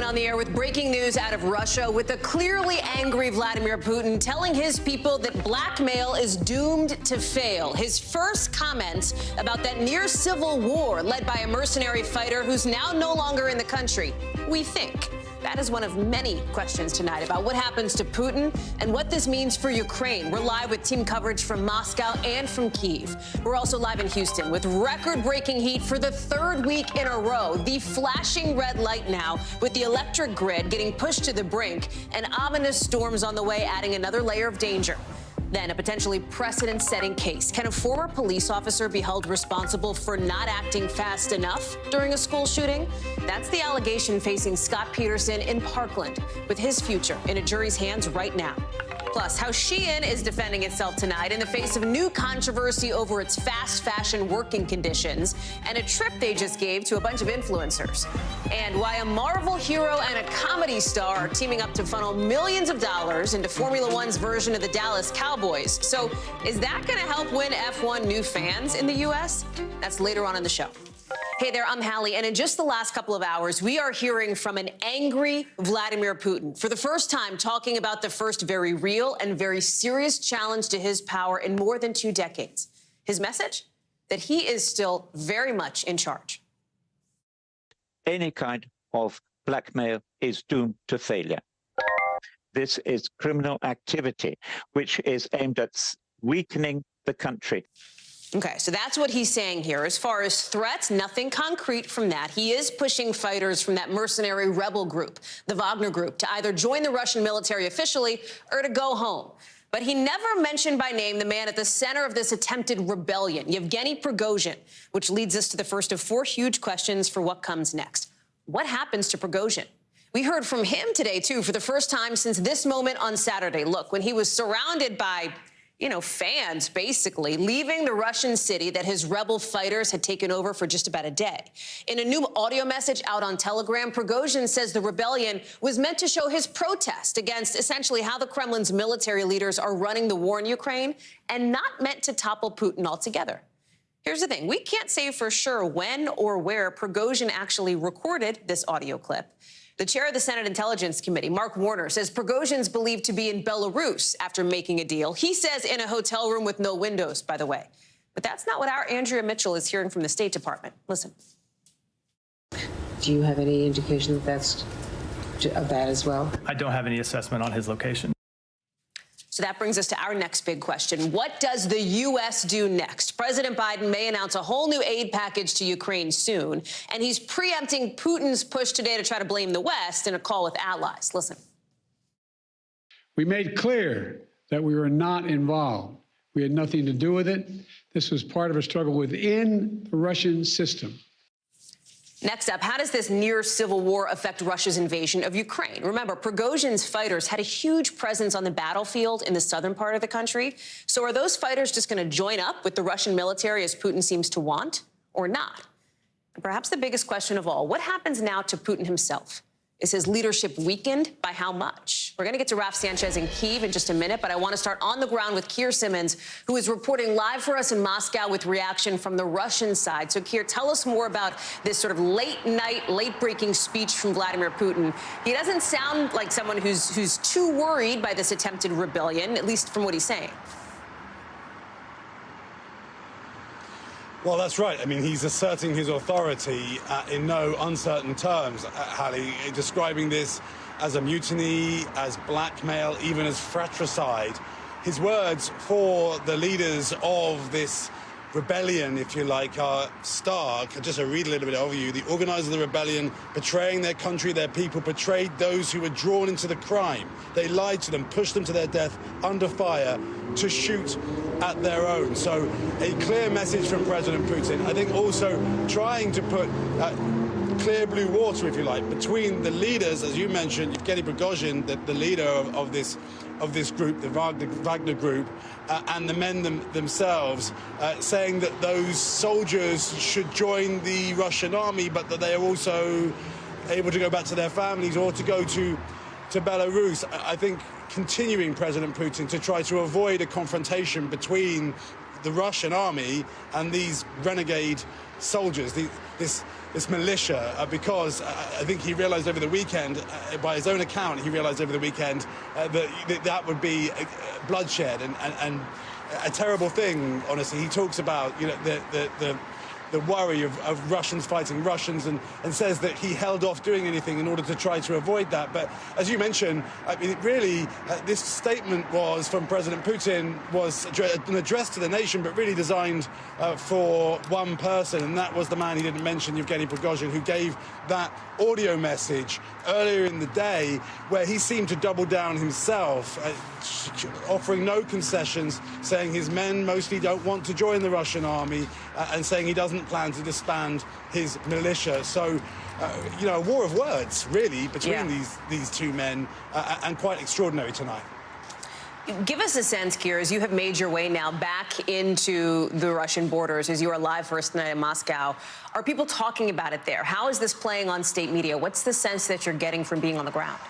coming on the air with breaking news out of Russia, with a clearly angry Vladimir Putin telling his people that blackmail is doomed to fail. His first comments about that near civil war led by a mercenary fighter who's now no longer in the country, we think. That is one of many questions tonight about what happens to Putin and what this means for Ukraine. We're live with team coverage from Moscow and from Kyiv. We're also live in Houston with record-breaking heat for the third week in a row. The flashing red light now, with the electric grid getting pushed to the brink, and ominous storms on the way, adding another layer of danger. Then a potentially precedent-setting case. Can a former police officer be held responsible for not acting fast enough during a school shooting? That's the allegation facing Scott Peterson in Parkland, with his future in a jury's hands right now. Plus, how Shein is defending itself tonight in the face of new controversy over its fast fashion working conditions and a trip they just gave to a bunch of influencers. And why a Marvel hero and a comedy star are teaming up to funnel millions of dollars into Formula One's version of the Dallas Cowboys. So is that going to help win F1 new fans in the U.S.? That's later on in the show. Hey there, I'm Hallie, and in just the last couple of hours, we are hearing from an angry Vladimir Putin, for the first time talking about the first very real and very serious challenge to his power in more than 2 decades. His message? That he is still very much in charge. Any kind of blackmail is doomed to failure. This is criminal activity, which is aimed at weakening the country. Okay, so that's what he's saying here. As far as threats, nothing concrete from that. He is pushing fighters from that mercenary rebel group, the Wagner group, to either join the Russian military officially or to go home. But he never mentioned by name the man at the center of this attempted rebellion, Yevgeny Prigozhin, which leads us to the first of 4 huge questions for what comes next. What happens to Prigozhin? We heard from him today, too, for the first time since this moment on Saturday. Look, when he was surrounded by fans, basically, leaving the Russian city that his rebel fighters had taken over for just about a day. In a new audio message out on Telegram, Prigozhin says the rebellion was meant to show his protest against essentially how the Kremlin's military leaders are running the war in Ukraine, and not meant to topple Putin altogether. Here's the thing. We can't say for sure when or where Prigozhin actually recorded this audio clip. The chair of the Senate Intelligence Committee, Mark Warner, says Prigozhin's believed to be in Belarus after making a deal. He says in a hotel room with no windows, by the way. But that's not what our Andrea Mitchell is hearing from the State Department. Listen. Do you have any indication that that's of that as well? I don't have any assessment on his location. So that brings us to our next big question. What does the U.S. do next? President Biden may announce a whole new aid package to Ukraine soon, and he's preempting Putin's push today to try to blame the West in a call with allies. Listen. We made clear that we were not involved. We had nothing to do with it. This was part of a struggle within the Russian system. Next up, how does this near civil war affect Russia's invasion of Ukraine? Remember, Prigozhin's fighters had a huge presence on the battlefield in the southern part of the country. So are those fighters just going to join up with the Russian military as Putin seems to want, or not? And perhaps the biggest question of all, what happens now to Putin himself? Is his leadership weakened? By how much? We're going to get to Raf Sanchez in Kyiv in just a minute, but I want to start on the ground with Keir Simmons, who is reporting live for us in Moscow with reaction from the Russian side. So, Keir, tell us more about this sort of late-night, late-breaking speech from Vladimir Putin. He doesn't sound like someone who's too worried by this attempted rebellion, at least from what he's saying. Well, that's right. I mean, he's asserting his authority in no uncertain terms, Hallie, describing this as a mutiny, as blackmail, even as fratricide. His words for the leaders of this rebellion, if you like, are stark. Just to read a little bit over you. The organizers of the rebellion, betraying their country, their people, betrayed those who were drawn into the crime. They lied to them, pushed them to their death under fire to shoot at their own. So a clear message from President Putin. I think also trying to put clear blue water, if you like, between the leaders, as you mentioned, Yevgeny Prigozhin, the leader of this group, the Wagner group, and the men themselves, saying that those soldiers should join the Russian army, but that they are also able to go back to their families or to go to Belarus. I think continuing President Putin to try to avoid a confrontation between the Russian army and these renegade soldiers, this militia, because I think he realized over the weekend, by his own account, he realized over the weekend that would be bloodshed and a terrible thing, honestly. He talks about, you know, the worry of Russians fighting Russians and says that he held off doing anything in order to try to avoid that. But as you mentioned, I mean, really, this statement was from President Putin was an address to the nation, but really designed for one person, and that was the man he didn't mention, Yevgeny Prigozhin, who gave that audio message earlier in the day where he seemed to double down himself, offering no concessions, saying his men mostly don't want to join the Russian army, and saying he doesn't plan to disband his militia. So, you know, a war of words, really, between these two men, and quite extraordinary tonight. Give us a sense, Keir, as you have made your way now back into the Russian borders, as you are live first night in Moscow. Are people talking about it there? How is this playing on state media? What's the sense that you're getting from being on the ground?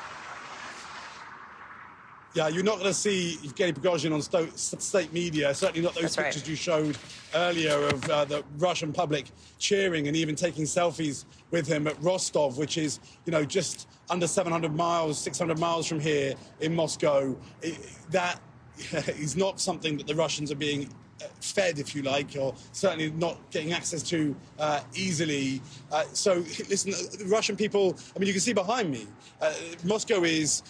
Yeah, you're not going to see Yevgeny Prigozhin on state media, certainly not those pictures you showed earlier of the Russian public cheering and even taking selfies with him at Rostov, which is, you know, just under 700 miles, 600 miles from here in Moscow. That is not something that the Russians are being fed, if you like, or certainly not getting access to easily. So, listen, the Russian people, I mean, you can see behind me, Moscow is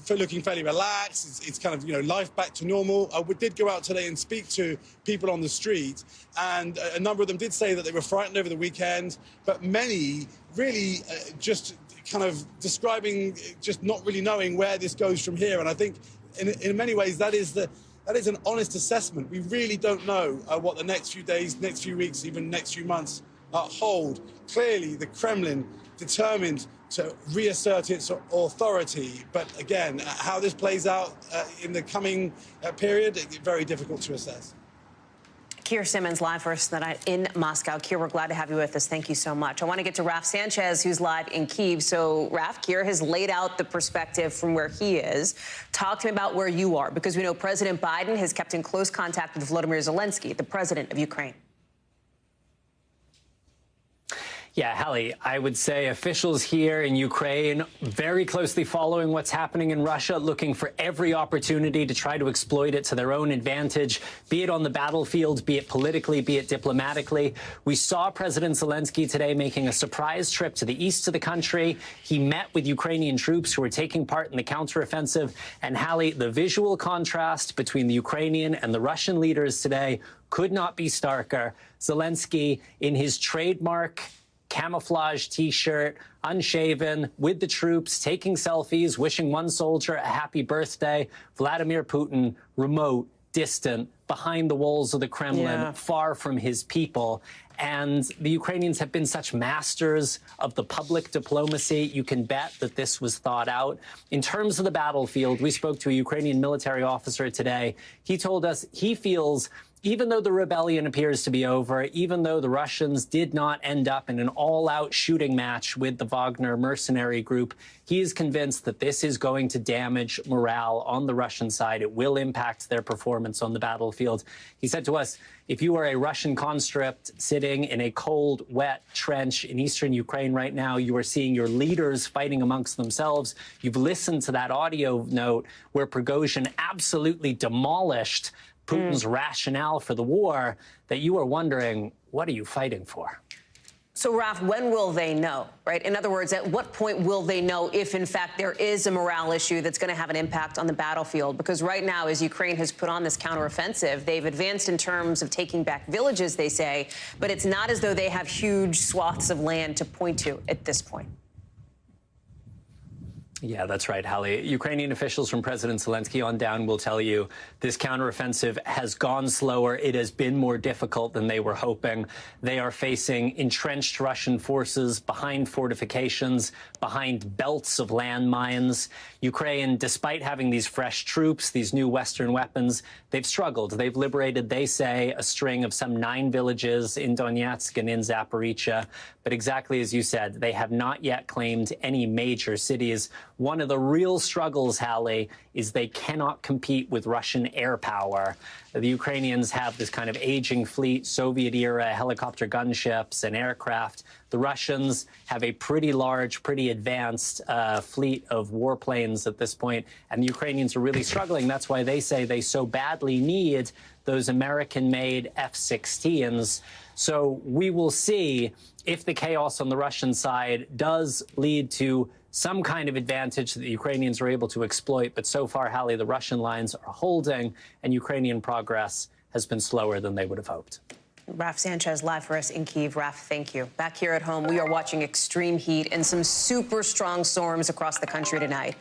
looking fairly relaxed. It's kind of, you know, life back to normal. We did go out today and speak to people on the street, and a number of them did say that they were frightened over the weekend, but many really just kind of describing just not really knowing where this goes from here. And I think in many ways that is an honest assessment. We really don't know what the next few days, next few weeks, even next few months hold. Clearly, the Kremlin determined to reassert its authority. But again, how this plays out in the coming period, very difficult to assess. Keir Simmons, live first tonight in Moscow. Keir, we're glad to have you with us. Thank you so much. I want to get to Raf Sanchez, who's live in Kyiv. So, Raf, Keir has laid out the perspective from where he is. Talk to me about where you are, because we know President Biden has kept in close contact with Vladimir Zelensky, the president of Ukraine. Yeah, Hallie, I would say officials here in Ukraine very closely following what's happening in Russia, looking for every opportunity to try to exploit it to their own advantage, be it on the battlefield, be it politically, be it diplomatically. We saw President Zelensky today making a surprise trip to the east of the country. He met with Ukrainian troops who were taking part in the counteroffensive. And Hallie, the visual contrast between the Ukrainian and the Russian leaders today could not be starker. Zelensky, in his trademark camouflage T-shirt, unshaven, with the troops, taking selfies, wishing one soldier a happy birthday. Vladimir Putin, remote, distant, behind the walls of the Kremlin, far from his people. And the Ukrainians have been such masters of the public diplomacy. You can bet that this was thought out. In terms of the battlefield, we spoke to a Ukrainian military officer today. He told us he feels, even though the rebellion appears to be over, even though the Russians did not end up in an all-out shooting match with the Wagner mercenary group, he is convinced that this is going to damage morale on the Russian side. It will impact their performance on the battlefield. He said to us, if you are a Russian conscript sitting in a cold, wet trench in eastern Ukraine right now, you are seeing your leaders fighting amongst themselves. You've listened to that audio note where Prigozhin absolutely demolished Putin's rationale for the war, that you are wondering, what are you fighting for? So, Raf, when will they know, right? In other words, at what point will they know if, in fact, there is a morale issue that's going to have an impact on the battlefield? Because right now, as Ukraine has put on this counteroffensive, they've advanced in terms of taking back villages, they say, but it's not as though they have huge swaths of land to point to at this point. Yeah, that's right, Hallie. Ukrainian officials from President Zelensky on down will tell you this counteroffensive has gone slower. It has been more difficult than they were hoping. They are facing entrenched Russian forces behind fortifications, behind belts of landmines. Ukraine, despite having these fresh troops, these new Western weapons, they've struggled. They've liberated, they say, a string of some 9 villages in Donetsk and in Zaporizhia. But exactly as you said, they have not yet claimed any major cities. one of the real struggles, Hallie, is they cannot compete with Russian air power. The Ukrainians have this kind of aging fleet, Soviet-era helicopter gunships and aircraft. The Russians have a pretty large, pretty advanced fleet of warplanes at this point, and the Ukrainians are really struggling. That's why they say they so badly need those American-made F-16s. So we will see if the chaos on the Russian side does lead to some kind of advantage that the Ukrainians are able to exploit. But so far, Hallie, the Russian lines are holding, and Ukrainian progress has been slower than they would have hoped. Raf Sanchez live for us in Kyiv. Raf, thank you. Back here at home, we are watching extreme heat and some super strong storms across the country tonight,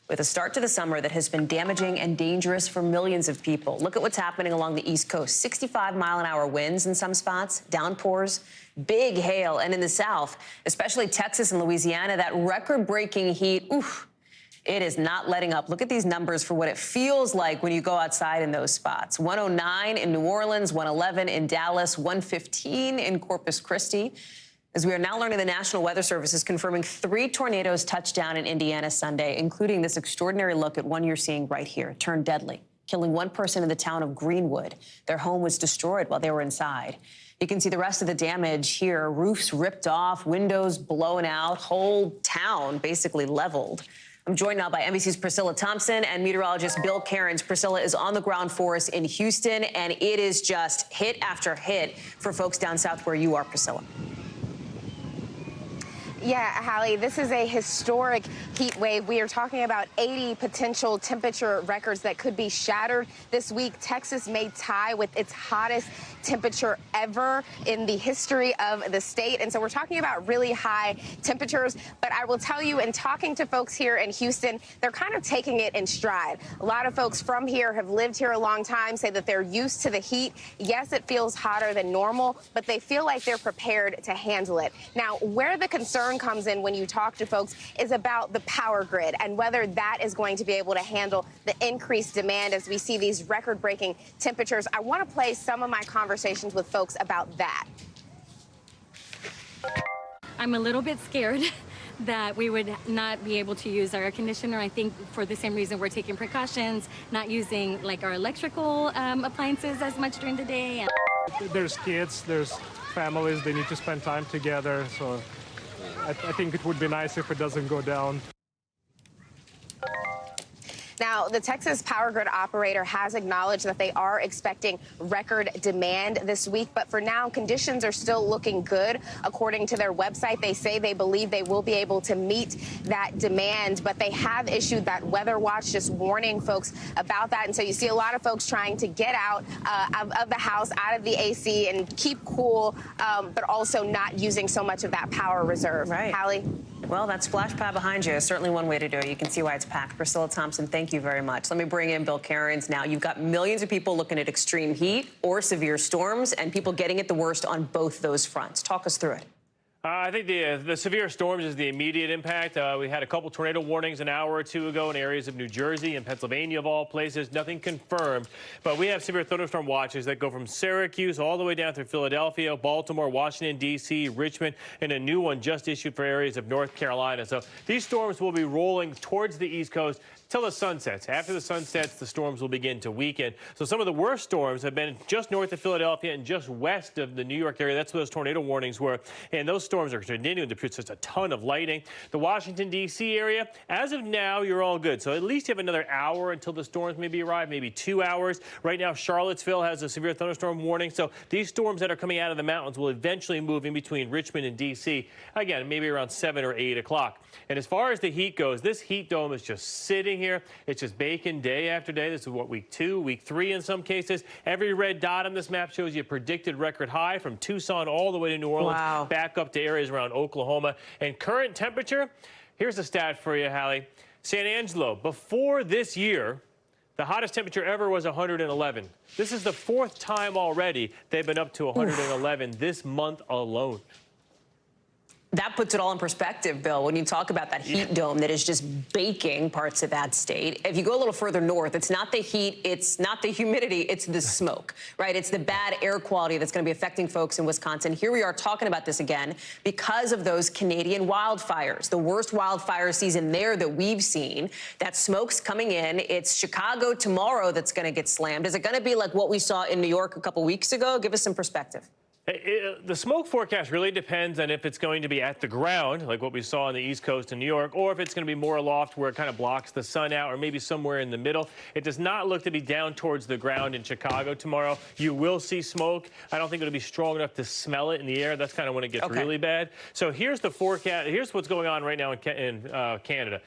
with a start to the summer that has been damaging and dangerous for millions of people. Look at what's happening along the East Coast. 65-mile-an-hour winds in some spots, downpours, big hail. And in the South, especially Texas and Louisiana, that record-breaking heat, oof, it is not letting up. Look at these numbers for what it feels like when you go outside in those spots. 109 in New Orleans, 111 in Dallas, 115 in Corpus Christi. As we are now learning, the National Weather Service is confirming 3 tornadoes touched down in Indiana Sunday, including this extraordinary look at one you're seeing right here. It turned deadly, killing one person in the town of Greenwood. Their home was destroyed while they were inside. You can see the rest of the damage here. Roofs ripped off, windows blown out, whole town basically leveled. I'm joined now by NBC's Priscilla Thompson and meteorologist Bill Cairns. Priscilla is on the ground for us in Houston, and it is just hit after hit for folks down south where you are, Priscilla. Yeah, Hallie, this is a historic heat wave. We are talking about 80 potential temperature records that could be shattered this week. Texas may tie with its hottest temperature ever in the history of the state. And so we're talking about really high temperatures. But I will tell you, in talking to folks here in Houston, they're kind of taking it in stride. A lot of folks from here have lived here a long time, say that they're used to the heat. Yes, it feels hotter than normal, but they feel like they're prepared to handle it. Now, where the concern comes in when you talk to folks is about the power grid and whether that is going to be able to handle the increased demand as we see these record-breaking temperatures. I want to play some of my conversations with folks about that. I'm a little bit scared that we would not be able to use our air conditioner. I think for the same reason we're taking precautions, not using like our electrical appliances as much during the day. There's kids, there's families, they need to spend time together. So I think it would be nice if it doesn't go down. Now, the Texas Power Grid operator has acknowledged that they are expecting record demand this week. But for now, conditions are still looking good. According to their website, they say they believe they will be able to meet that demand. But they have issued that weather watch, just warning folks about that. And so you see a lot of folks trying to get out of the house, out of the AC, and keep cool, but also not using so much of that power reserve. Right. Hallie? Well, that splash pad behind you is certainly one way to do it. You can see why it's packed. Priscilla Thompson, thank you very much. Let me bring in Bill Cairns now. You've got millions of people looking at extreme heat or severe storms, and people getting it the worst on both those fronts. Talk us through it. I think the severe storms is the immediate impact. We had a couple tornado warnings an hour or two ago in areas of New Jersey and Pennsylvania, of all places. Nothing confirmed. But we have severe thunderstorm watches that go from Syracuse all the way down through Philadelphia, Baltimore, Washington, D.C., Richmond, and a new one just issued for areas of North Carolina. So these storms will be rolling towards the East Coast till the sun sets. After the sun sets, the storms will begin to weaken. So some of the worst storms have been just north of Philadelphia and just west of the New York area. That's where those tornado warnings were. And those storms are continuing to produce just a ton of lightning. The Washington, D.C. area, as of now, you're all good. So at least you have another hour until the storms maybe arrive, maybe 2 hours. Right now, Charlottesville has a severe thunderstorm warning. So these storms that are coming out of the mountains will eventually move in between Richmond and D.C. Again, maybe around 7 or 8 o'clock. And as far as the heat goes, this heat dome is just sitting here. It's just baking day after day. This is what, week 2, week 3 in some cases. Every red dot on this map shows you a predicted record high from Tucson all the way to New Orleans, back up to areas around Oklahoma. And current temperature, here's a stat for you, Hallie. San Angelo, before this year, the hottest temperature ever was 111. This is the 4th time already they've been up to 111 this month alone. That puts it all in perspective, Bill, when you talk about that heat dome that is just baking parts of that state. If you go a little further north, it's not the heat, it's not the humidity, it's the smoke, right? It's the bad air quality that's going to be affecting folks in Wisconsin. Here we are talking about this again because of those Canadian wildfires, the worst wildfire season there that we've seen. That smoke's coming in. It's Chicago tomorrow that's going to get slammed. Is it going to be like what we saw in New York a couple weeks ago? Give us some perspective. The smoke forecast really depends on if it's going to be at the ground, like what we saw on the East Coast in New York, or if it's going to be more aloft where it kind of blocks the sun out, or maybe somewhere in the middle. It does not look to be down towards the ground in Chicago tomorrow. You will see smoke. I don't think it'll be strong enough to smell it in the air. That's kind of when it gets really bad. So here's the forecast. Here's what's going on right now in Canada.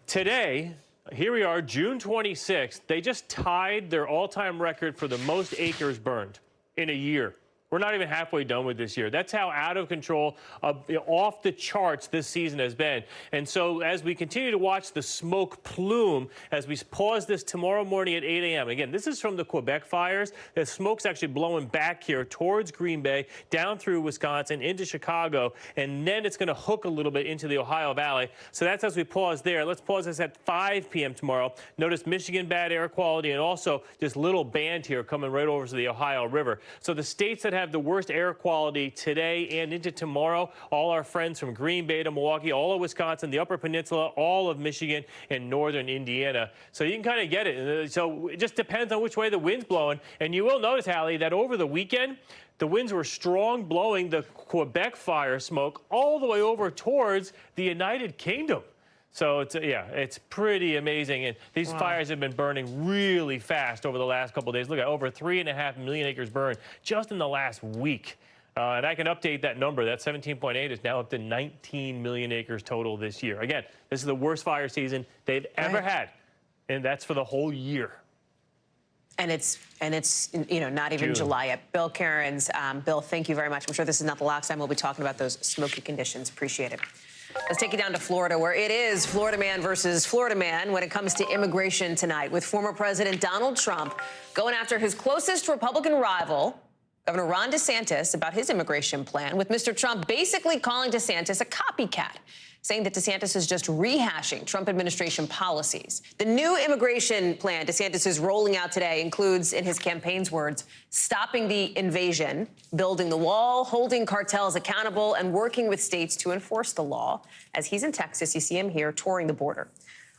Today, here we are, June 26th. They just tied their all-time record for the most acres burned in a year. We're not even halfway done with this year. That's how out of control, off the charts this season has been. And so as we continue to watch the smoke plume, as we pause this tomorrow morning at 8 a.m. Again, this is from the Quebec fires. The smoke's actually blowing back here towards Green Bay, down through Wisconsin, into Chicago, and then it's going to hook a little bit into the Ohio Valley. So that's as we pause there. Let's pause this at 5 p.m. tomorrow. Notice Michigan bad air quality, and also this little band here coming right over to the Ohio River. So the states that have the worst air quality today and into tomorrow, all our friends from Green Bay to Milwaukee, all of Wisconsin, the Upper Peninsula, all of Michigan, and northern Indiana. So you can kind of get it. So it just depends on which way the wind's blowing. And you will notice, Hallie, that over the weekend, the winds were strong, blowing the Quebec fire smoke all the way over towards the United Kingdom. So it's pretty amazing. And these fires have been burning really fast over the last couple of days. Look at over 3.5 million acres burned just in the last week. And I can update that number. That 17.8 is now up to 19 million acres total this year. Again, this is the worst fire season they've ever had, and that's for the whole year. And it's not even July yet. Bill Cairns, Bill, thank you very much. I'm sure this is not the last time we'll be talking about those smoky conditions. Appreciate it. Let's take you down to Florida, where it is Florida man versus Florida man when it comes to immigration tonight, with former President Donald Trump going after his closest Republican rival, Governor Ron DeSantis, about his immigration plan, with Mr. Trump basically calling DeSantis a copycat, saying that DeSantis is just rehashing Trump administration policies. The new immigration plan DeSantis is rolling out today includes, in his campaign's words, stopping the invasion, building the wall, holding cartels accountable, and working with states to enforce the law. As he's in Texas, you see him here touring the border.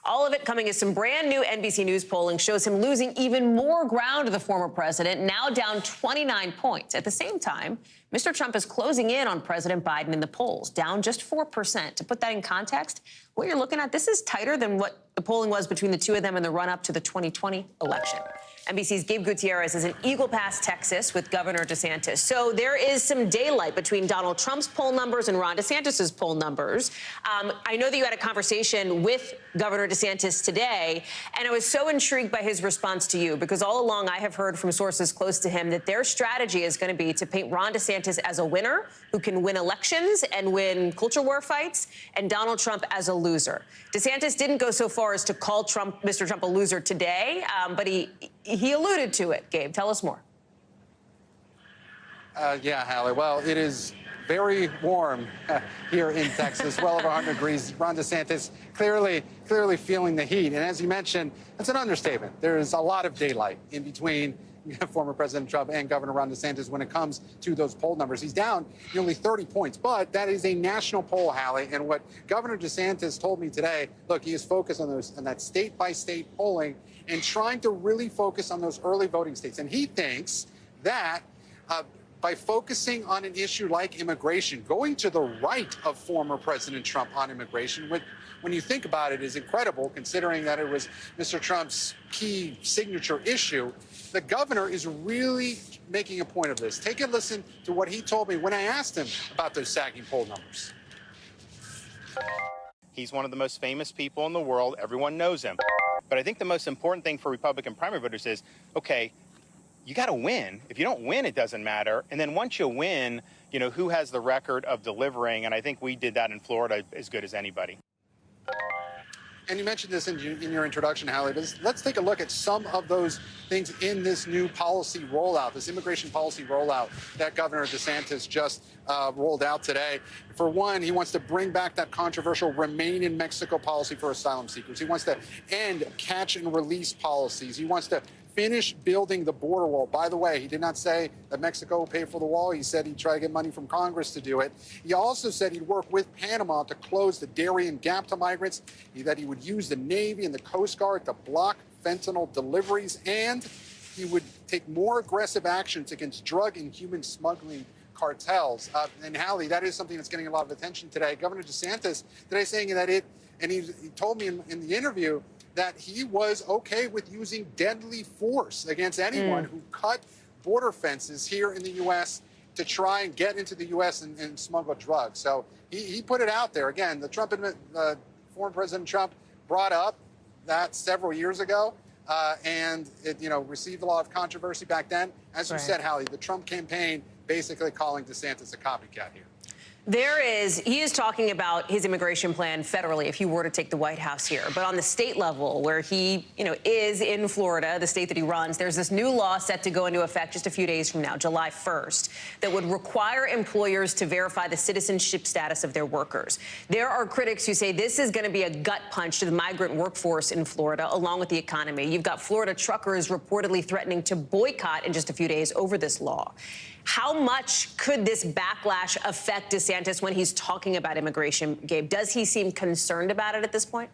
All of it coming as some brand new NBC News polling shows him losing even more ground to the former president, now down 29 points. At the same time, Mr. Trump is closing in on President Biden in the polls, down just 4%. To put that in context, what you're looking at, this is tighter than what the polling was between the two of them in the run-up to the 2020 election. NBC's Gabe Gutierrez is in Eagle Pass, Texas, with Governor DeSantis. So there is some daylight between Donald Trump's poll numbers and Ron DeSantis's poll numbers. I know that you had a conversation with Governor DeSantis today, and I was so intrigued by his response to you, because all along I have heard from sources close to him that their strategy is going to be to paint Ron DeSantis as a winner who can win elections and win culture war fights, and Donald Trump as a loser. DeSantis didn't go so far as to call Mr. Trump a loser today, but he alluded to it. Gabe, tell us more. Yeah, Hallie. Well, it is very warm here in Texas, well over 100 degrees. Ron DeSantis clearly feeling the heat. And as you mentioned, that's an understatement. There's a lot of daylight in between former President Trump and Governor Ron DeSantis when it comes to those poll numbers. He's down nearly 30 points, but that is a national poll, Hallie. And what Governor DeSantis told me today, look, he is focused on that state-by-state polling and trying to really focus on those early voting states. And he thinks that by focusing on an issue like immigration, going to the right of former President Trump on immigration, when you think about it, is incredible, considering that it was Mr. Trump's key signature issue. The governor is really making a point of this. Take a listen to what he told me when I asked him about those sagging poll numbers. He's one of the most famous people in the world. Everyone knows him. But I think the most important thing for Republican primary voters is, okay, you got to win. If you don't win, it doesn't matter. And then once you win, you know, who has the record of delivering? And I think we did that in Florida as good as anybody. And you mentioned this in your introduction, Hallie, but let's take a look at some of those things in this new policy rollout, this immigration policy rollout that Governor DeSantis just rolled out today. For one, he wants to bring back that controversial remain in Mexico policy for asylum seekers. He wants to end catch and release policies. He wants to finish building the border wall. By the way, he did not say that Mexico will pay for the wall. He said he'd try to get money from Congress to do it. He also said he'd work with Panama to close the Darien Gap to migrants, that he would use the Navy and the Coast Guard to block fentanyl deliveries, and he would take more aggressive actions against drug and human smuggling cartels. And Hallie, that is something that's getting a lot of attention today. Governor DeSantis today saying that he told me in the interview that he was okay with using deadly force against anyone who cut border fences here in the U.S. to try and get into the U.S. and smuggle drugs. So he put it out there. Again, the former President Trump brought up that several years ago, and it received a lot of controversy back then. As you said, Hallie, the Trump campaign basically calling DeSantis a copycat here. He is talking about his immigration plan federally if he were to take the White House here. But on the state level, where he, is in Florida, the state that he runs, there's this new law set to go into effect just a few days from now, July 1st, that would require employers to verify the citizenship status of their workers. There are critics who say this is going to be a gut punch to the migrant workforce in Florida, along with the economy. You've got Florida truckers reportedly threatening to boycott in just a few days over this law. How much could this backlash affect DeSantis when he's talking about immigration, Gabe? Does he seem concerned about it at this point?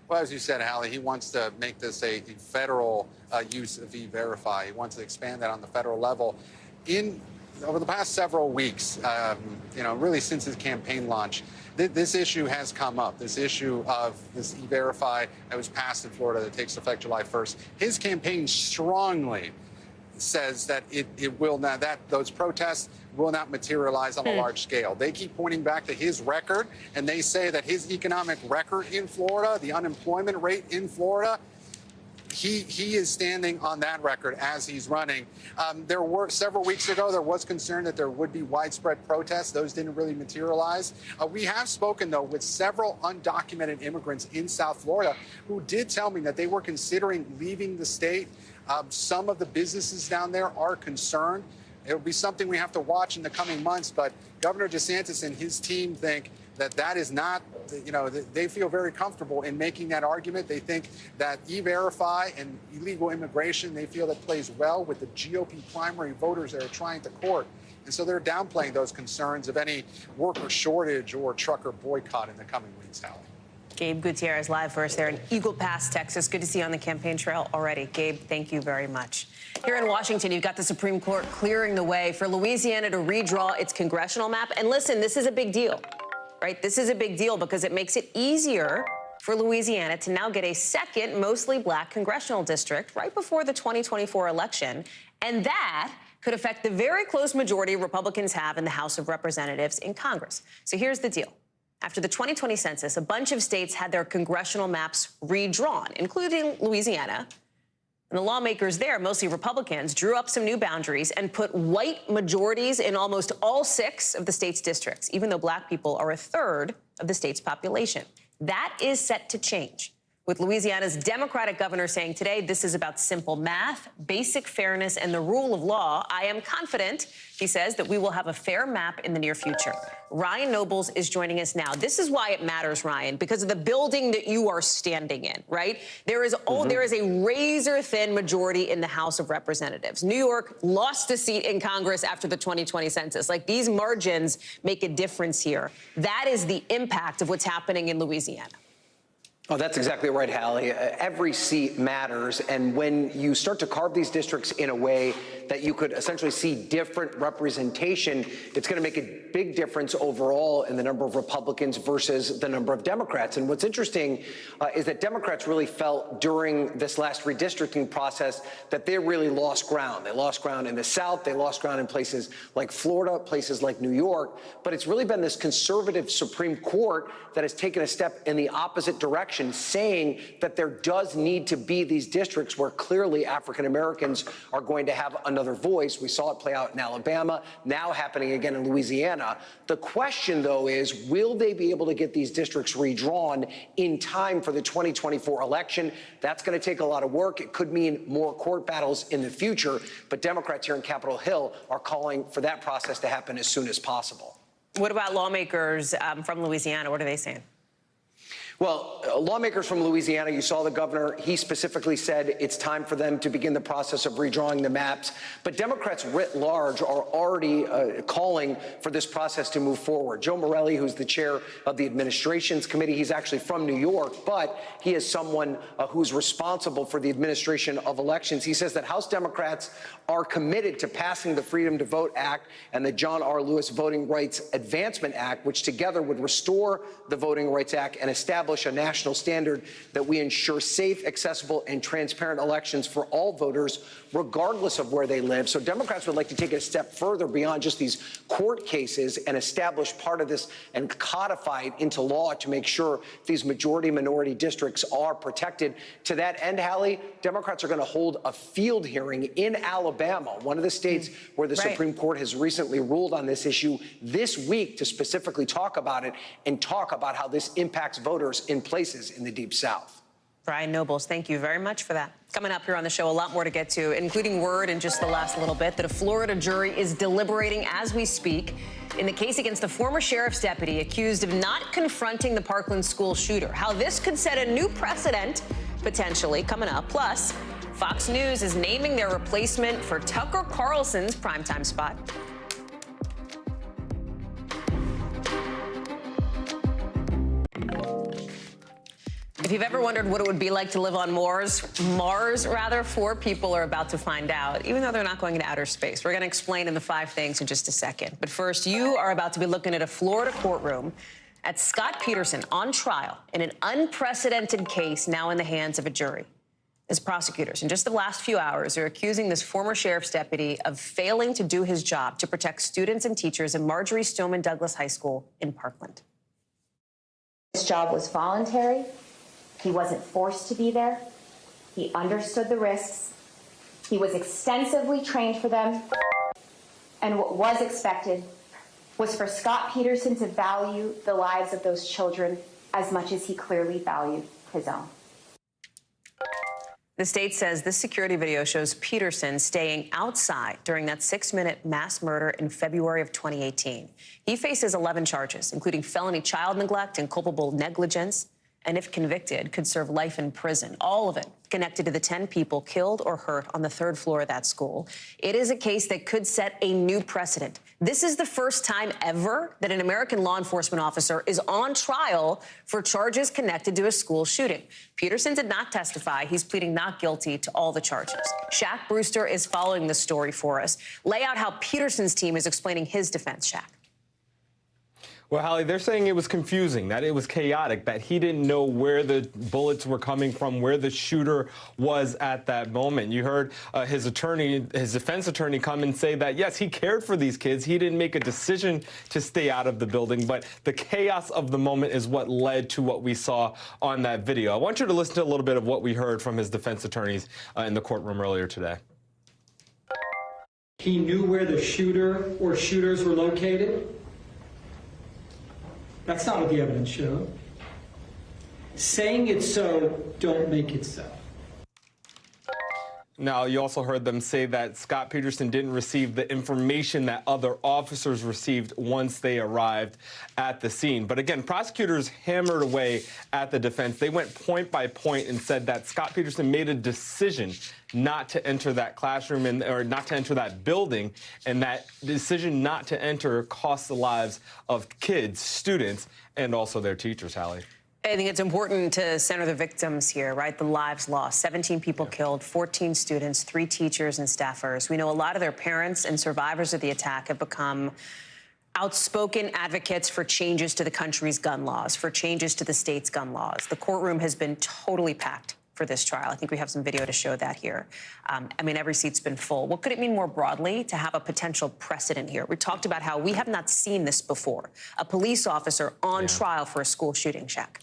Well, as you said, Hallie, he wants to make this a federal use of E-Verify. He wants to expand that on the federal level. Over the past several weeks, really since his campaign launch, this issue has come up, this issue of this E-Verify that was passed in Florida that takes effect July 1st. His campaign strongly says that it will not, that those protests will not materialize on a large scale. They keep pointing back to his record, and they say that his economic record in Florida, the unemployment rate in Florida, he is standing on that record as he's running. There were several weeks ago, there was concern that there would be widespread protests. Those didn't really materialize. We have spoken, though, with several undocumented immigrants in South Florida who did tell me that they were considering leaving the state. Some of the businesses down there are concerned. It will be something we have to watch in the coming months. But Governor DeSantis and his team think that is not, they feel very comfortable in making that argument. They think that E-Verify and illegal immigration, they feel that plays well with the GOP primary voters that are trying to court. And so they're downplaying those concerns of any worker shortage or trucker boycott in the coming weeks, Hallie. Gabe Gutierrez live for us there in Eagle Pass, Texas. Good to see you on the campaign trail already. Gabe, thank you very much. Here in Washington, you've got the Supreme Court clearing the way for Louisiana to redraw its congressional map. And listen, this is a big deal, right? This is a big deal because it makes it easier for Louisiana to now get a second mostly black congressional district right before the 2024 election. And that could affect the very close majority Republicans have in the House of Representatives in Congress. So here's the deal. After the 2020 census, a bunch of states had their congressional maps redrawn, including Louisiana. And the lawmakers there, mostly Republicans, drew up some new boundaries and put white majorities in almost all 6 of the state's districts, even though black people are a third of the state's population. That is set to change, with Louisiana's Democratic governor saying today this is about simple math, basic fairness, and the rule of law. I am confident, he says, that we will have a fair map in the near future. Ryan Nobles is joining us now. This is why it matters, Ryan, because of the building that you are standing in, right? There is a razor-thin majority in the House of Representatives. New York lost a seat in Congress after the 2020 census. Like, these margins make a difference here. That is the impact of what's happening in Louisiana. Oh, that's exactly right, Hallie. Every seat matters. And when you start to carve these districts in a way that you could essentially see different representation, it's going to make a big difference overall in the number of Republicans versus the number of Democrats. And what's interesting is that Democrats really felt during this last redistricting process that they really lost ground. They lost ground in the South. They lost ground in places like Florida, places like New York. But it's really been this conservative Supreme Court that has taken a step in the opposite direction election, saying that there does need to be these districts where clearly African Americans are going to have another voice. We saw it play out in Alabama, now happening again in Louisiana. The question, though, is will they be able to get these districts redrawn in time for the 2024 election? That's going to take a lot of work. It could mean more court battles in the future, but Democrats here in Capitol Hill are calling for that process to happen as soon as possible. What about lawmakers from Louisiana? What are they saying? Well, lawmakers from Louisiana, you saw the governor, he specifically said it's time for them to begin the process of redrawing the maps. But Democrats writ large are already calling for this process to move forward. Joe Morelli, who's the chair of the administrations committee, he's actually from New York, but he is someone who's responsible for the administration of elections. He says that House Democrats are committed to passing the Freedom to Vote Act and the John R. Lewis Voting Rights Advancement Act, which together would restore the Voting Rights Act and establish a national standard that we ensure safe, accessible, and transparent elections for all voters, regardless of where they live. So Democrats would like to take it a step further beyond just these court cases and establish part of this and codify it into law to make sure these majority-minority districts are protected. To that end, Hallie, Democrats are going to hold a field hearing in Alabama, one of the states where the Supreme Court has recently ruled on this issue, this week to specifically talk about it and talk about how this impacts voters in places in the Deep South. Brian Nobles, thank you very much for that. Coming up here on the show, a lot more to get to, including word in just the last little bit that a Florida jury is deliberating as we speak in the case against the former sheriff's deputy accused of not confronting the Parkland school shooter. How this could set a new precedent, potentially, coming up. Plus, Fox News is naming their replacement for Tucker Carlson's primetime spot. If you've ever wondered what it would be like to live on Mars, 4 people are about to find out, even though they're not going into outer space. We're going to explain in the 5 things in just a second. But first, you are about to be looking at a Florida courtroom at Scott Peterson on trial in an unprecedented case now in the hands of a jury. As prosecutors, in just the last few hours, are accusing this former sheriff's deputy of failing to do his job to protect students and teachers in Marjorie Stoneman Douglas High School in Parkland. His job was voluntary. He wasn't forced to be there. He understood the risks. He was extensively trained for them. And what was expected was for Scott Peterson to value the lives of those children as much as he clearly valued his own. The state says this security video shows Peterson staying outside during that 6-minute mass murder in February of 2018. He faces 11 charges, including felony child neglect and culpable negligence, and if convicted, could serve life in prison. All of it connected to the 10 people killed or hurt on the 3rd floor of that school. It is a case that could set a new precedent. This is the first time ever that an American law enforcement officer is on trial for charges connected to a school shooting. Peterson did not testify. He's pleading not guilty to all the charges. Shaq Brewster is following the story for us. Lay out how Peterson's team is explaining his defense, Shaq. Well, Hallie, they're saying it was confusing, that it was chaotic, that he didn't know where the bullets were coming from, where the shooter was at that moment. You heard his defense attorney come and say that, yes, he cared for these kids. He didn't make a decision to stay out of the building, but the chaos of the moment is what led to what we saw on that video. I want you to listen to a little bit of what we heard from his defense attorneys in the courtroom earlier today. He knew where the shooter or shooters were located. That's not what the evidence showed. Saying it's so, don't make it so. Now, you also heard them say that Scott Peterson didn't receive the information that other officers received once they arrived at the scene. But again, prosecutors hammered away at the defense. They went point by point and said that Scott Peterson made a decision not to enter that classroom or not to enter that building, and that decision not to enter cost the lives of kids, students, and also their teachers, Hallie. I think it's important to center the victims here, right? The lives lost. 17 people killed, 14 students, 3 teachers and staffers. We know a lot of their parents and survivors of the attack have become outspoken advocates for changes to the country's gun laws, for changes to the state's gun laws. The courtroom has been totally packed for this trial. I think we have some video to show that here. I mean, every seat's been full. What could it mean more broadly to have a potential precedent here? We talked about how we have not seen this before. A police officer on trial for a school shooting, Shaq.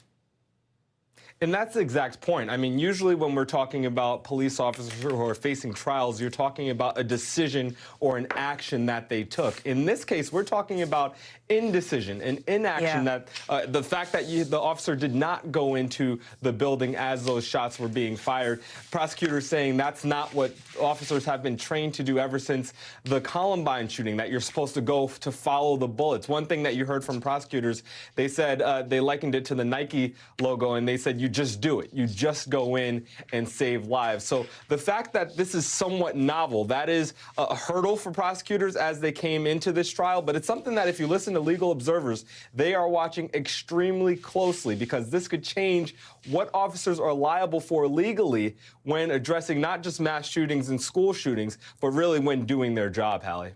And that's the exact point. I mean, usually when we're talking about police officers who are facing trials, you're talking about a decision or an action that they took. In this case, we're talking about indecision and inaction, that the fact that the officer did not go into the building as those shots were being fired. Prosecutors saying that's not what officers have been trained to do ever since the Columbine shooting, that you're supposed to go to follow the bullets. One thing that you heard from prosecutors, they said they likened it to the Nike logo, and they said you just do it. You just go in and save lives. So the fact that this is somewhat novel, that is a hurdle for prosecutors as they came into this trial, but it's something that if you listen to legal observers, they are watching extremely closely, because this could change what officers are liable for legally when addressing not just mass shootings and school shootings, but really when doing their job, Hallie.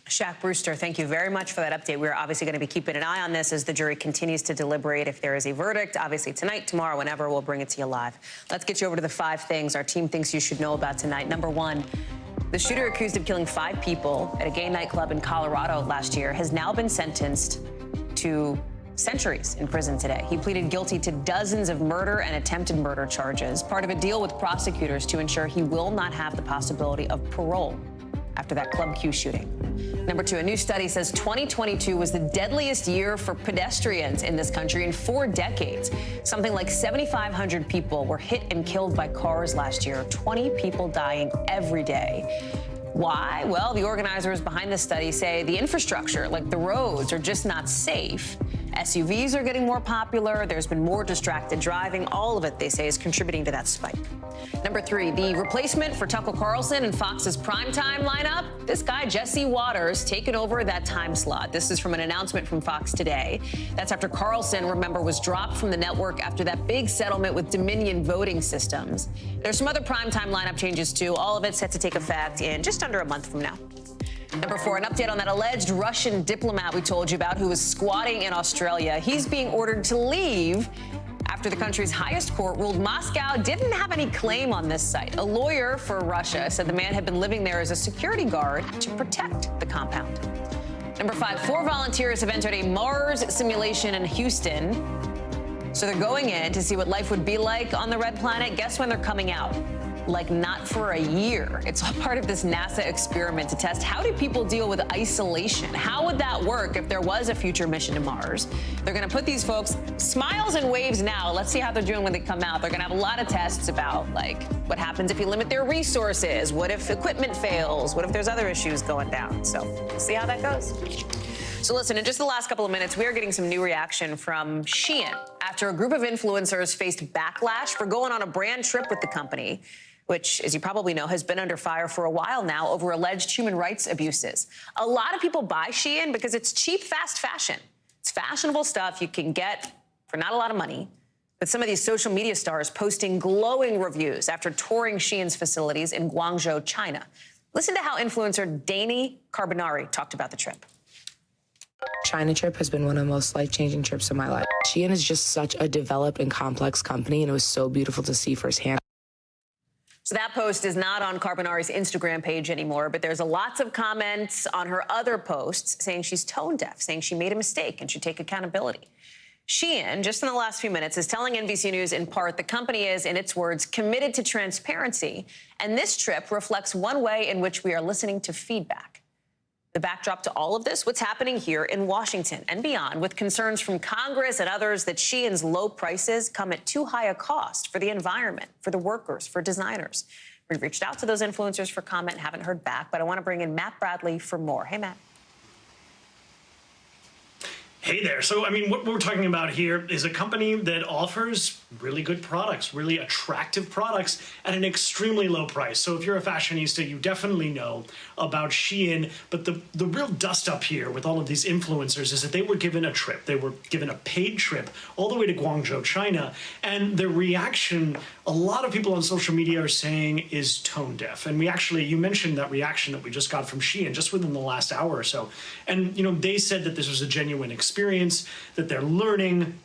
Shaq Brewster, thank you very much for that update. We're obviously going to be keeping an eye on this as the jury continues to deliberate. If there is a verdict, obviously tonight, tomorrow, whenever, we'll bring it to you live. Let's get you over to the 5 things our team thinks you should know about tonight. Number 1, the shooter accused of killing 5 people at a gay nightclub in Colorado last year has now been sentenced to centuries in prison today. He pleaded guilty to dozens of murder and attempted murder charges, part of a deal with prosecutors to ensure he will not have the possibility of parole after that Club Q shooting. Number 2, a new study says 2022 was the deadliest year for pedestrians in this country in 4 decades. Something like 7,500 people were hit and killed by cars last year, 20 people dying every day. Why? Well, the organizers behind this study say the infrastructure, like the roads, are just not safe. SUVs are getting more popular. There's been more distracted driving. All of it, they say, is contributing to that spike. Number 3, the replacement for Tucker Carlson in Fox's primetime lineup. This guy, Jesse Waters, taken over that time slot. This is from an announcement from Fox today. That's after Carlson, remember, was dropped from the network after that big settlement with Dominion Voting Systems. There's some other primetime lineup changes, too. All of it set to take effect in just under a month from now. Number 4, an update on that alleged Russian diplomat we told you about who was squatting in Australia. He's being ordered to leave after the country's highest court ruled Moscow didn't have any claim on this site. A lawyer for Russia said the man had been living there as a security guard to protect the compound. Number 5, 4 volunteers have entered a Mars simulation in Houston. So they're going in to see what life would be like on the red planet. Guess when they're coming out? Like not for a year. It's all part of this NASA experiment to test how do people deal with isolation? How would that work if there was a future mission to Mars? They're going to put these folks, smiles and waves now. Let's see how they're doing when they come out. They're going to have a lot of tests about, like, what happens if you limit their resources? What if equipment fails? What if there's other issues going down? So we'll see how that goes. So listen, in just the last couple of minutes, we are getting some new reaction from Shein after a group of influencers faced backlash for going on a brand trip with the company, which, as you probably know, has been under fire for a while now over alleged human rights abuses. A lot of people buy Shein because it's cheap, fast fashion. It's fashionable stuff you can get for not a lot of money. But some of these social media stars posting glowing reviews after touring Shein's facilities in Guangzhou, China. Listen to how influencer Dani Carbonari talked about the trip. China trip has been one of the most life-changing trips of my life. Shein is just such a developed and complex company, and it was so beautiful to see firsthand. So that post is not on Carbonari's Instagram page anymore, but there's lots of comments on her other posts saying she's tone deaf, saying she made a mistake and should take accountability. Shein, just in the last few minutes, is telling NBC News in part the company is, in its words, committed to transparency. And this trip reflects one way in which we are listening to feedback. The backdrop to all of this, what's happening here in Washington and beyond, with concerns from Congress and others that Shein's low prices come at too high a cost for the environment, for the workers, for designers. We've reached out to those influencers for comment, haven't heard back, but I want to bring in Matt Bradley for more. Hey, Matt. Hey there. So, I mean, what we're talking about here is a company that offers really good products, really attractive products at an extremely low price. So if you're a fashionista, you definitely know about Shein. But the real dust up here with all of these influencers is that they were given a trip. They were given a paid trip all the way to Guangzhou, China. And their reaction, a lot of people on social media are saying, is tone deaf. And you mentioned that reaction that we just got from Shein just within the last hour or so. And, you know, they said that this was a genuine experience, that they're learning.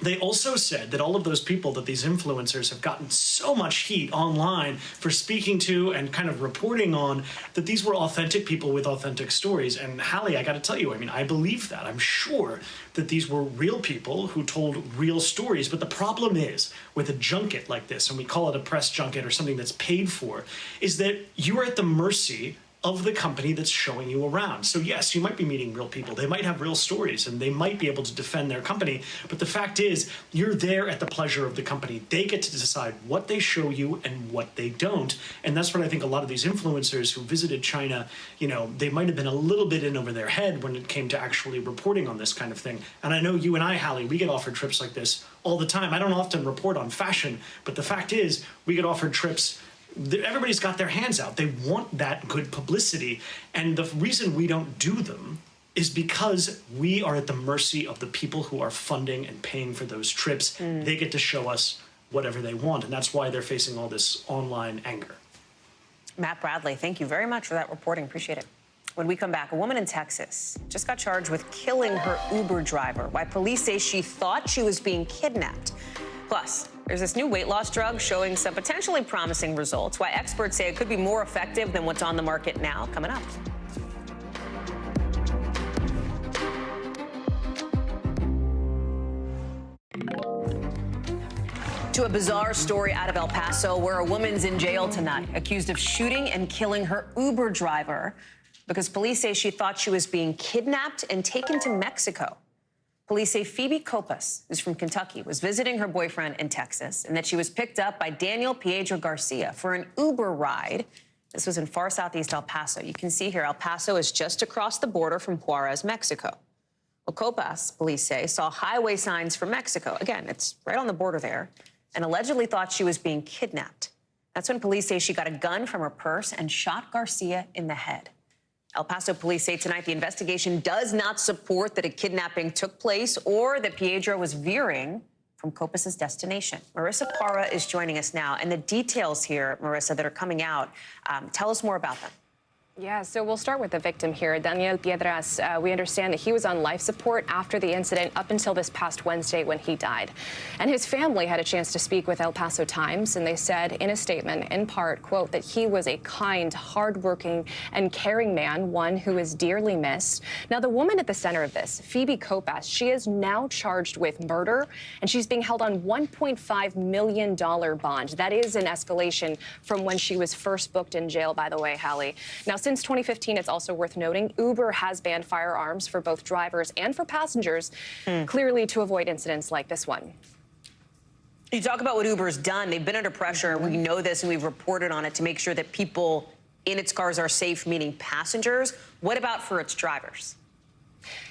They also said that all of those people, that these influencers have gotten so much heat online for speaking to and kind of reporting on, that these were authentic people with authentic stories. And Hallie, I got to tell you, I mean, I believe that. I'm sure that these were real people who told real stories. But the problem is with a junket like this, and we call it a press junket or something that's paid for, is that you are at the mercy of the company that's showing you around. So yes, you might be meeting real people. They might have real stories and they might be able to defend their company. But the fact is, you're there at the pleasure of the company. They get to decide what they show you and what they don't. And that's what I think a lot of these influencers who visited China, you know, they might have been a little bit in over their head when it came to actually reporting on this kind of thing. And I know you and I, Hallie, we get offered trips like this all the time. I don't often report on fashion, but the fact is, we get offered trips. Everybody's got their hands out. They want that good publicity. And the reason we don't do them is because we are at the mercy of the people who are funding and paying for those trips. They get to show us whatever they want. And that's why they're facing all this online anger. Matt Bradley, thank you very much for that reporting. Appreciate it. When we come back, a woman in Texas just got charged with killing her Uber driver. Why police say she thought she was being kidnapped. Plus, there's this new weight loss drug showing some potentially promising results. Why experts say it could be more effective than what's on the market now. Coming up. To a bizarre story out of El Paso, where a woman's in jail tonight, accused of shooting and killing her Uber driver because police say she thought she was being kidnapped and taken to Mexico. Police say Phoebe Copas, who's from Kentucky, was visiting her boyfriend in Texas, and that she was picked up by Daniel Piedro Garcia for an Uber ride. This was in far southeast El Paso. You can see here, El Paso is just across the border from Juarez, Mexico. Well, Copas, police say, saw highway signs for Mexico. Again, it's right on the border there, and allegedly thought she was being kidnapped. That's when police say she got a gun from her purse and shot Garcia in the head. El Paso police say tonight the investigation does not support that a kidnapping took place or that Piedro was veering from Copas' destination. Marissa Parra is joining us now. And the details here, Marissa, that are coming out, tell us more about them. Yeah, so we'll start with the victim here, Daniel Piedras. We understand that he was on life support after the incident up until this past Wednesday when he died. And his family had a chance to speak with El Paso Times, and they said in a statement, in part, quote, that he was a kind, hardworking, and caring man, one who is dearly missed. Now, the woman at the center of this, Phoebe Copas, she is now charged with murder, and she's being held on $1.5 million bond. That is an escalation from when she was first booked in jail, by the way, Hallie. Now, since 2015, it's also worth noting, Uber has banned firearms for both drivers and for passengers, clearly to avoid incidents like this one. You talk about what Uber's done. They've been under pressure. We know this, and we've reported on it to make sure that people in its cars are safe, meaning passengers. What about for its drivers?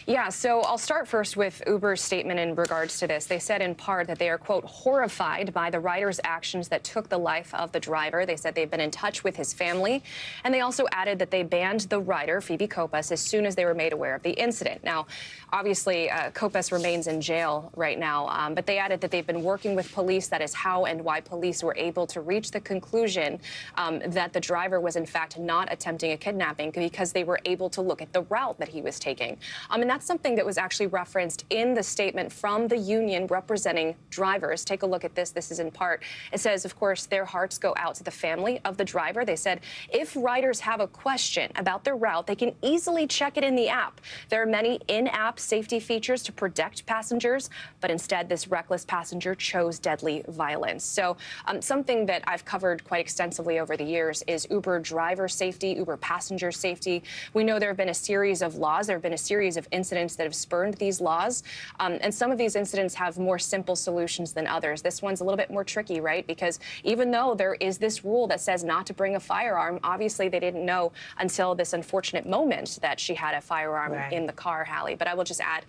Yeah, so I'll start first with Uber's statement in regards to this. They said in part that they are, quote, horrified by the rider's actions that took the life of the driver. They said they've been in touch with his family. And they also added that they banned the rider, Phoebe Copas, as soon as they were made aware of the incident. Now, obviously, Copas remains in jail right now, but they added that they've been working with police. That is how and why police were able to reach the conclusion that the driver was, in fact, not attempting a kidnapping because they were able to look at the route that he was taking. And that's something that was actually referenced in the statement from the union representing drivers. Take a look at this. This is in part. It says, of course, their hearts go out to the family of the driver. They said if riders have a question about their route, they can easily check it in the app. There are many in-app safety features to protect passengers, but instead this reckless passenger chose deadly violence. So something that I've covered quite extensively over the years is Uber driver safety, Uber passenger safety. We know there have been a series of laws. There have been a series of incidents that have spurned these laws. And some of these incidents have more simple solutions than others. This one's a little bit more tricky, right? Because even though there is this rule that says not to bring a firearm, obviously they didn't know until this unfortunate moment that she had a firearm in the car, Hallie. But I will just add,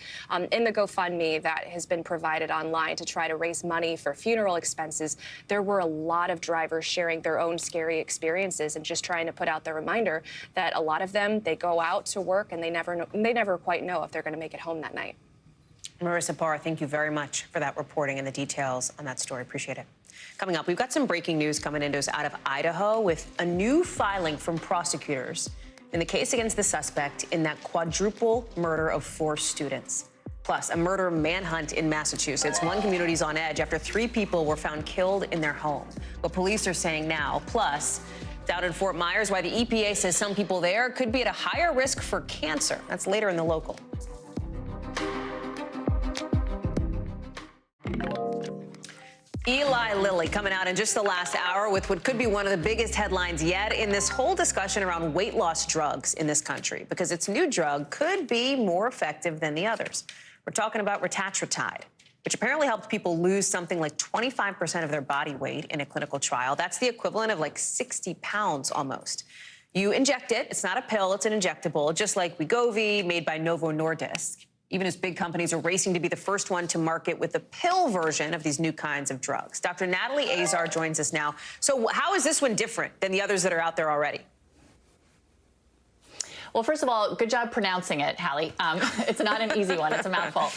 in the GoFundMe that has been provided online to try to raise money for funeral expenses, there were a lot of drivers sharing their own scary experiences and just trying to put out the reminder that a lot of them, they go out to work and they never quite know if they're going to make it home that night. Marissa Parra, thank you very much for that reporting and the details on that story. Appreciate it. Coming up, we've got some breaking news coming into us out of Idaho with a new filing from prosecutors in the case against the suspect in that quadruple murder of 4 students. Plus, a murder manhunt in Massachusetts. One community's on edge after 3 people were found killed in their home. What police are saying now. Plus, down in Fort Myers, why the EPA says some people there could be at a higher risk for cancer. That's later in the local. Eli Lilly coming out in just the last hour with what could be one of the biggest headlines yet in this whole discussion around weight loss drugs in this country, because its new drug could be more effective than the others. We're talking about retatrutide, which apparently helped people lose something like 25% of their body weight in a clinical trial. That's the equivalent of like 60 pounds almost. You inject it. It's not a pill. It's an injectable, just like Wegovy, made by Novo Nordisk. Even as big companies are racing to be the first one to market with the pill version of these new kinds of drugs. Dr. Natalie Azar joins us now. So how is this one different than the others that are out there already? Well, first of all, good job pronouncing it, Hallie. It's not an easy one. It's a mouthful.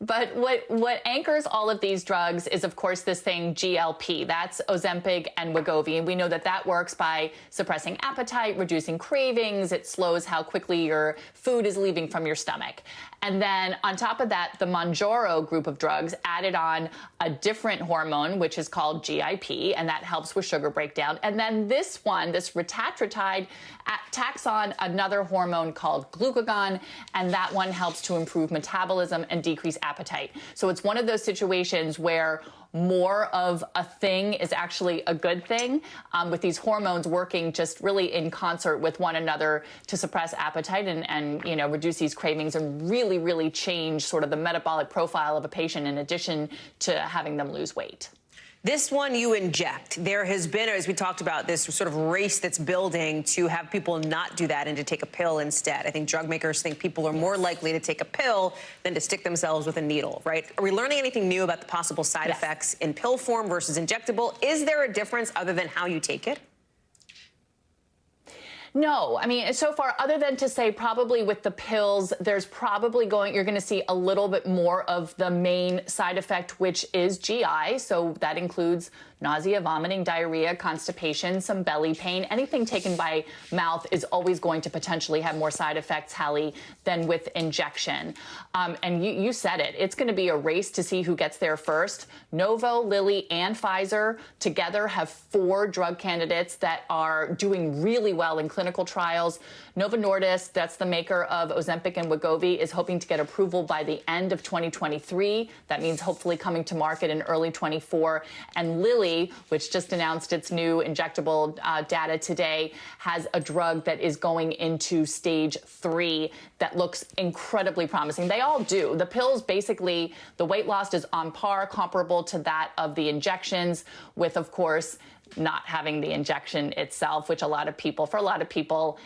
But what anchors all of these drugs is, of course, this thing GLP. That's Ozempic and Wegovy. And we know that that works by suppressing appetite, reducing cravings. It slows how quickly your food is leaving from your stomach. And then on top of that, the Mounjaro group of drugs added on a different hormone, which is called GIP, and that helps with sugar breakdown. And then this one, this retatrutide, tacks on another hormone called glucagon, and that one helps to improve metabolism and decrease appetite. So it's one of those situations where more of a thing is actually a good thing, with these hormones working just really in concert with one another to suppress appetite and you know, reduce these cravings and really change sort of the metabolic profile of a patient in addition to having them lose weight. This one you inject. There has been, as we talked about, this sort of race that's building to have people not do that and to take a pill instead. I think drug makers think people are more likely to take a pill than to stick themselves with a needle, right? Are we learning anything new about the possible side effects in pill form versus injectable? Is there a difference other than how you take it? No, I mean, so far, other than to say probably with the pills, there's probably you're going to see a little bit more of the main side effect, which is GI. So that includes nausea, vomiting, diarrhea, constipation, some belly pain. Anything taken by mouth is always going to potentially have more side effects, Hallie, than with injection. And you said it. It's going to be a race to see who gets there first. Novo, Lilly, and Pfizer together have 4 drug candidates that are doing really well in clinical trials. Novo Nordisk, that's the maker of Ozempic and Wegovy, is hoping to get approval by the end of 2023. That means hopefully coming to market in early 24. And Lilly, which just announced its new injectable data today, has a drug that is going into stage 3 that looks incredibly promising. They all do. The pills, basically, the weight loss is on par, comparable to that of the injections, with, of course, not having the injection itself, which for a lot of people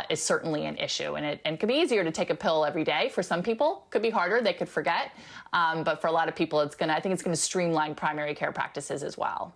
is certainly an issue. And it can be easier to take a pill every day. For some people, it could be harder. They could forget. But for a lot of people, I think it's going to streamline primary care practices as well.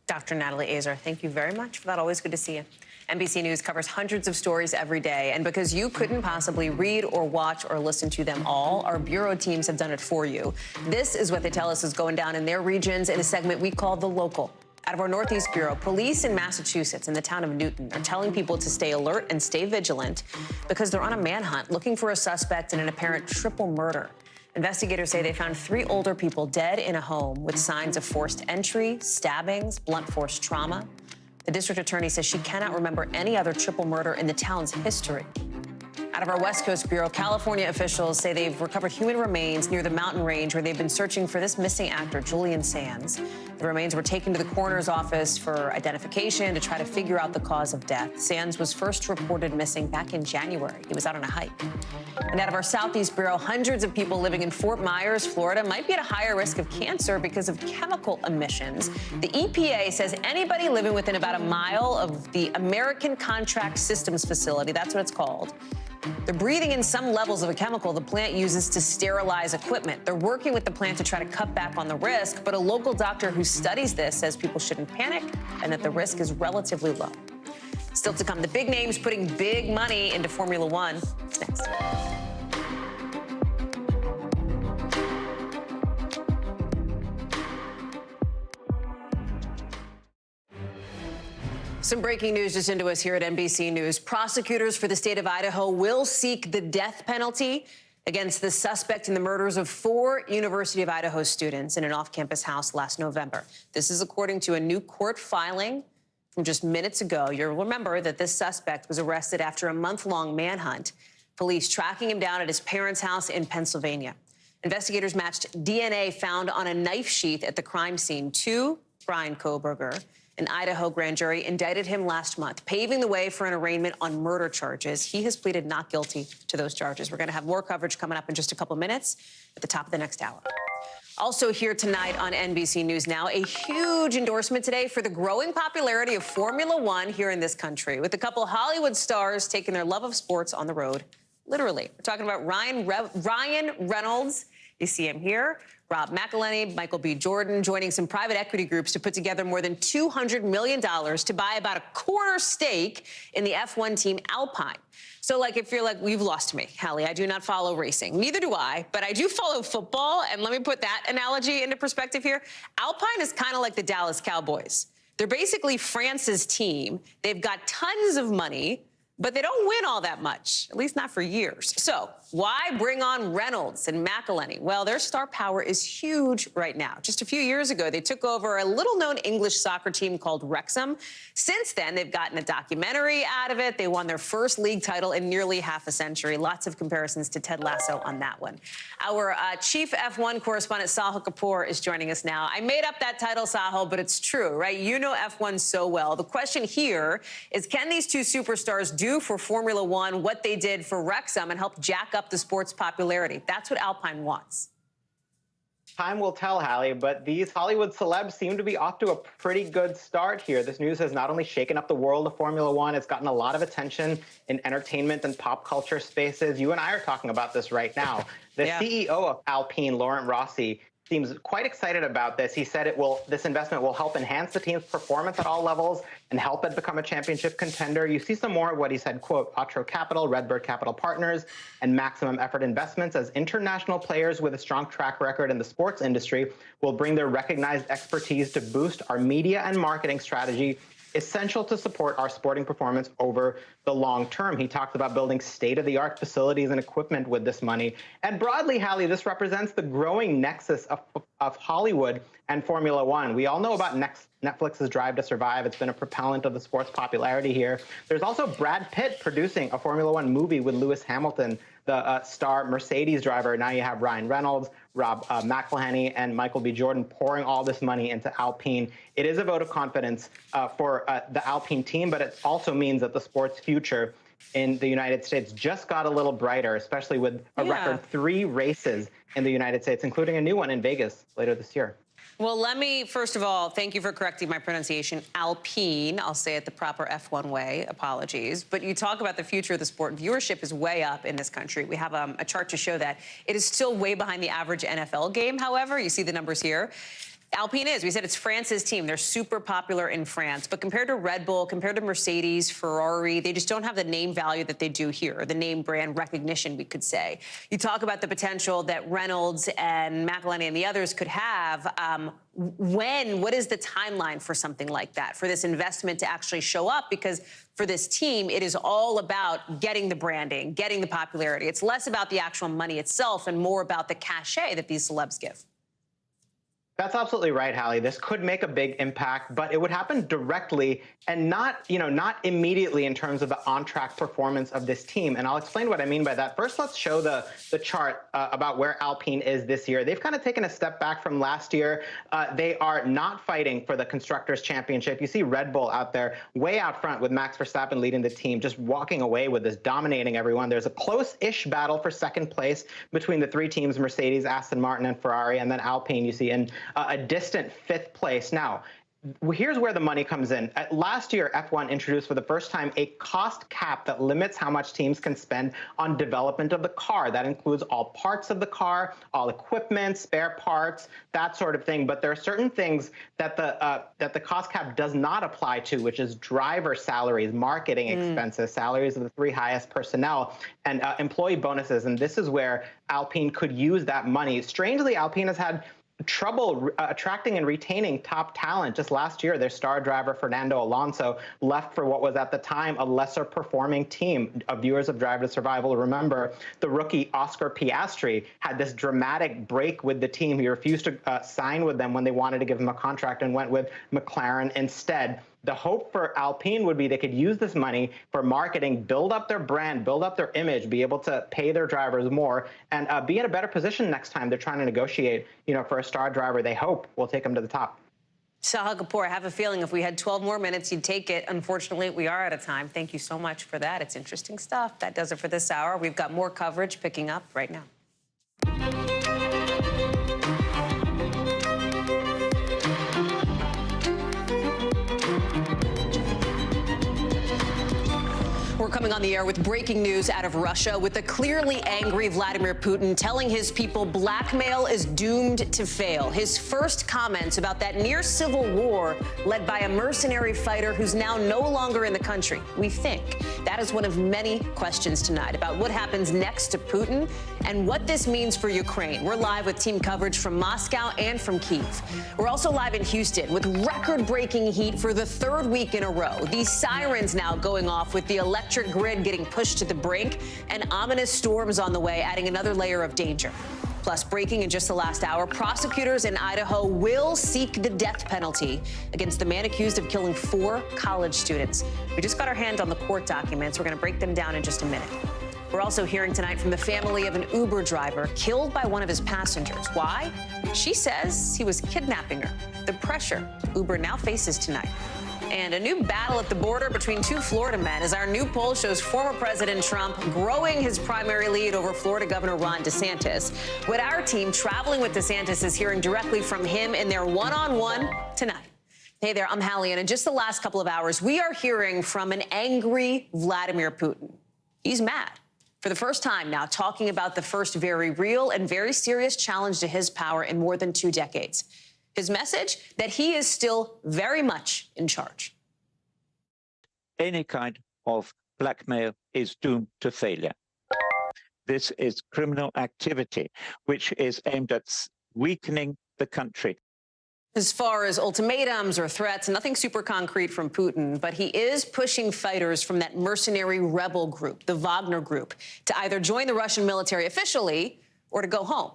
Dr. Natalie Azar, thank you very much for that. Always good to see you. NBC News covers hundreds of stories every day, and because you couldn't possibly read or watch or listen to them all, our bureau teams have done it for you. This is what they tell us is going down in their regions in a segment we call The Local. Out of our Northeast Bureau, police in Massachusetts in the town of Newton are telling people to stay alert and stay vigilant because they're on a manhunt looking for a suspect in an apparent triple murder. Investigators say they found 3 older people dead in a home with signs of forced entry, stabbings, blunt force trauma. The district attorney says she cannot remember any other triple murder in the town's history. Out of our West Coast Bureau, California officials say they've recovered human remains near the mountain range where they've been searching for this missing actor, Julian Sands. The remains were taken to the coroner's office for identification to try to figure out the cause of death. Sands was first reported missing back in January. He was out on a hike. And out of our Southeast Bureau, hundreds of people living in Fort Myers, Florida, might be at a higher risk of cancer because of chemical emissions. The EPA says anybody living within about a mile of the American Contract Systems facility, that's what it's called, they're breathing in some levels of a chemical the plant uses to sterilize equipment. They're working with the plant to try to cut back on the risk, but a local doctor who studies this says people shouldn't panic and that the risk is relatively low. Still to come, the big names putting big money into Formula One. It's next. Some breaking news just into us here at NBC News. Prosecutors for the state of Idaho will seek the death penalty against the suspect in the murders of 4 University of Idaho students in an off-campus house last November. This is according to a new court filing from just minutes ago. You'll remember that this suspect was arrested after a month-long manhunt, police tracking him down at his parents' house in Pennsylvania. Investigators matched DNA found on a knife sheath at the crime scene to Brian Kohberger. An Idaho grand jury indicted him last month, paving the way for an arraignment on murder charges. He has pleaded not guilty to those charges. We're going to have more coverage coming up in just a couple minutes at the top of the next hour. Also here tonight on NBC News Now, a huge endorsement today for the growing popularity of Formula One here in this country, with a couple Hollywood stars taking their love of sports on the road. Literally. We're talking about Ryan Reynolds. You see him here. Rob McElhenney, Michael B. Jordan joining some private equity groups to put together more than $200 million to buy about a quarter stake in the F1 team Alpine. So, like, if you're like, you've lost me, Hallie, I do not follow racing. Neither do I, but I do follow football. And let me put that analogy into perspective here. Alpine is kind of like the Dallas Cowboys. They're basically France's team. They've got tons of money, but they don't win all that much, at least not for years. So why bring on Reynolds and McElhenney? Well, their star power is huge right now. Just a few years ago, they took over a little-known English soccer team called Wrexham. Since then, they've gotten a documentary out of it. They won their first league title in nearly half a century. Lots of comparisons to Ted Lasso on that one. Our chief F1 correspondent, Sahil Kapoor, is joining us now. I made up that title, Sahil, but it's true, right? You know F1 so well. The question here is, can these two superstars do for Formula One what they did for Wrexham and help jack up the sport's popularity? That's what Alpine wants. Time will tell, Hallie, but these Hollywood celebs seem to be off to a pretty good start here. This news has not only shaken up the world of Formula One, it's gotten a lot of attention in entertainment and pop culture spaces. You and I are talking about this right now. The CEO of Alpine, Laurent Rossi, seems quite excited about this. He said this investment will help enhance the team's performance at all levels and help it become a championship contender. You see some more of what he said, quote, Otro Capital, Redbird Capital Partners, and Maximum Effort Investments as international players with a strong track record in the sports industry will bring their recognized expertise to boost our media and marketing strategy, essential to support our sporting performance over the long term. He talked about building state-of-the-art facilities and equipment with this money. And broadly, Hallie, this represents the growing nexus of Hollywood and Formula One. We all know about Netflix's Drive to Survive. It's been a propellant of the sport's popularity here. There's also Brad Pitt producing a Formula One movie with Lewis Hamilton, the star Mercedes driver. Now you have Ryan Reynolds, Rob McElhenney, and Michael B. Jordan pouring all this money into Alpine. It is a vote of confidence for the Alpine team, but it also means that the sport's future in the United States just got a little brighter, especially with a record 3 races in the United States, including a new one in Vegas later this year. Well, let me, first of all, thank you for correcting my pronunciation. Alpine, I'll say it the proper F1 way. Apologies. But you talk about the future of the sport. Viewership is way up in this country. We have a chart to show that. It is still way behind the average NFL game, however. You see the numbers here. Alpine is. We said it's France's team. They're super popular in France. But compared to Red Bull, compared to Mercedes, Ferrari, they just don't have the name value that they do here, the name brand recognition, we could say. You talk about the potential that Reynolds and McElhenney and the others could have. What is the timeline for something like that, for this investment to actually show up? Because for this team, it is all about getting the branding, getting the popularity. It's less about the actual money itself and more about the cachet that these celebs give. That's absolutely right, Hallie. This could make a big impact, but it would happen directly and not immediately in terms of the on-track performance of this team. And I'll explain what I mean by that. First, let's show the chart about where Alpine is this year. They've kind of taken a step back from last year. They are not fighting for the Constructors' Championship. You see Red Bull out there way out front with Max Verstappen leading the team, just walking away with this, dominating everyone. There's a close-ish battle for second place between the 3 teams, Mercedes, Aston Martin, and Ferrari, and then Alpine, you see, in a distant 5th place. Now, here's where the money comes in. Last year, F1 introduced for the first time a cost cap that limits how much teams can spend on development of the car. That includes all parts of the car, all equipment, spare parts, that sort of thing. But there are certain things that the cost cap does not apply to, which is driver salaries, marketing expenses, salaries of the 3 highest personnel, and employee bonuses. And this is where Alpine could use that money. Strangely, Alpine has had trouble attracting and retaining top talent. Just last year, their star driver, Fernando Alonso, left for what was at the time a lesser performing team. Viewers of Drive to Survive will remember the rookie Oscar Piastri had this dramatic break with the team. He refused to sign with them when they wanted to give him a contract and went with McLaren instead. The hope for Alpine would be they could use this money for marketing, build up their brand, build up their image, be able to pay their drivers more, and be in a better position next time they're trying to negotiate, for a star driver they hope will take them to the top. Sahal Kapoor, I have a feeling if we had 12 more minutes, you'd take it. Unfortunately, we are out of time. Thank you so much for that. It's interesting stuff. That does it for this hour. We've got more coverage picking up right now. We're coming on the air with breaking news out of Russia, with a clearly angry Vladimir Putin telling his people blackmail is doomed to fail. His first comments about that near civil war led by a mercenary fighter who's now no longer in the country. We think that is one of many questions tonight about what happens next to Putin and what this means for Ukraine. We're live with team coverage from Moscow and from Kyiv. We're also live in Houston with record-breaking heat for the third week in a row. These sirens now going off with the electric grid getting pushed to the brink, and ominous storms on the way, adding another layer of danger. Plus, breaking in just the last hour, prosecutors in Idaho will seek the death penalty against the man accused of killing 4 college students. We just got our hand on the court documents. We're going to break them down in just a minute. We're also hearing tonight from the family of an Uber driver killed by one of his passengers. Why? She says he was kidnapping her. The pressure Uber now faces tonight. And a new battle at the border between 2 Florida men as our new poll shows former President Trump growing his primary lead over Florida Governor Ron DeSantis. What our team traveling with DeSantis is hearing directly from him in their one-on-one tonight. Hey there, I'm Hallie, and in just the last couple of hours, we are hearing from an angry Vladimir Putin. He's mad. For the first time now, talking about the first very real and very serious challenge to his power in more than 2 decades. His message, that he is still very much in charge. Any kind of blackmail is doomed to failure. This is criminal activity, which is aimed at weakening the country. As far as ultimatums or threats, nothing super concrete from Putin, but he is pushing fighters from that mercenary rebel group, the Wagner Group, to either join the Russian military officially or to go home.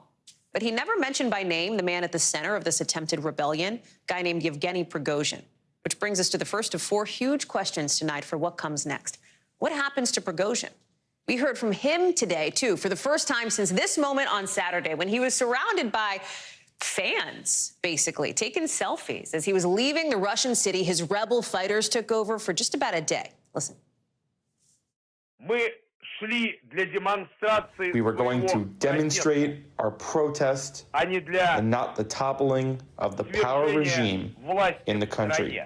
But he never mentioned by name the man at the center of this attempted rebellion, a guy named Yevgeny Prigozhin. Which brings us to the first of 4 huge questions tonight for what comes next. What happens to Prigozhin? We heard from him today, too, for the first time since this moment on Saturday, when he was surrounded by fans, basically, taking selfies. As he was leaving the Russian city, his rebel fighters took over for just about a day. Listen. We were going to demonstrate our protest and not the toppling of the power regime in the country.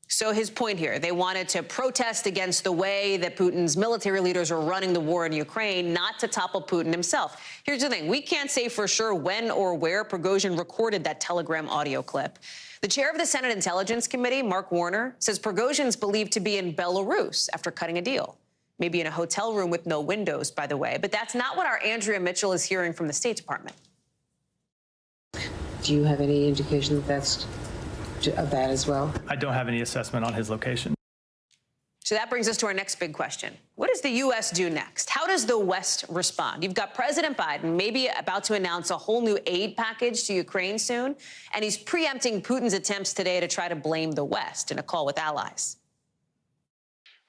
So his point here, they wanted to protest against the way that Putin's military leaders are running the war in Ukraine, not to topple Putin himself. Here's the thing. We can't say for sure when or where Prigozhin recorded that Telegram audio clip. The chair of the Senate Intelligence Committee, Mark Warner, says Prigozhin's believed to be in Belarus after cutting a deal. Maybe in a hotel room with no windows, by the way. But that's not what our Andrea Mitchell is hearing from the State Department. Do you have any indication that that's of that as well? I don't have any assessment on his location. So that brings us to our next big question. What does the U.S. do next? How does the West respond? You've got President Biden maybe about to announce a whole new aid package to Ukraine soon, and he's preempting Putin's attempts today to try to blame the West in a call with allies.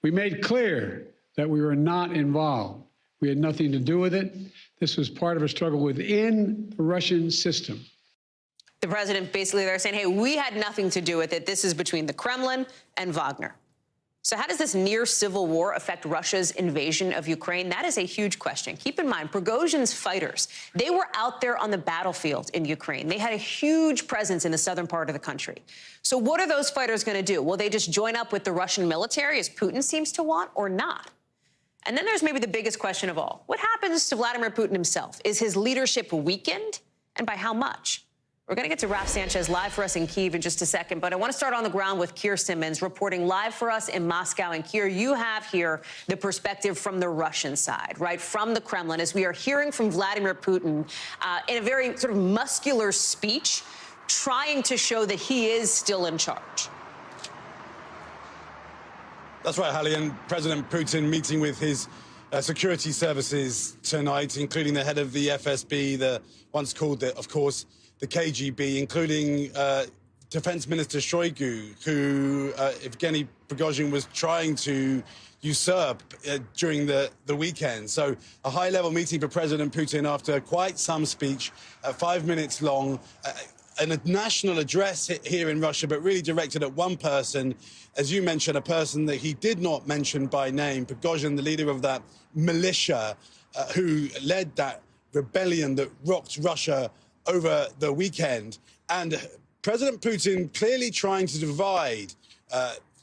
We made clear that we were not involved. We had nothing to do with it. This was part of a struggle within the Russian system. The president basically they're saying, hey, we had nothing to do with it. This is between the Kremlin and Wagner. So how does this near civil war affect Russia's invasion of Ukraine? That is a huge question. Keep in mind, Prigozhin's fighters, they were out there on the battlefield in Ukraine. They had a huge presence in the southern part of the country. So what are those fighters going to do? Will they just join up with the Russian military, as Putin seems to want, or not? And then there's maybe the biggest question of all. What happens to Vladimir Putin himself? Is his leadership weakened? And by how much? We're going to get to Raf Sanchez live for us in Kyiv in just a second, but I want to start on the ground with Keir Simmons reporting live for us in Moscow. And Keir, you have here the perspective from the Russian side, right, from the Kremlin, as we are hearing from Vladimir Putin in a very sort of muscular speech, trying to show that he is still in charge. That's right, Hallie, and President Putin meeting with his security services tonight, including the head of the FSB, the once called, of course, the KGB, including Defense Minister Shoigu, who Evgeny Prigozhin was trying to usurp during the weekend. So a high-level meeting for President Putin after quite some speech, 5 minutes long, and a national address here in Russia, but really directed at one person, as you mentioned, a person that he did not mention by name, Prigozhin, the leader of that militia who led that rebellion that rocked Russia over the weekend. And President Putin clearly trying to divide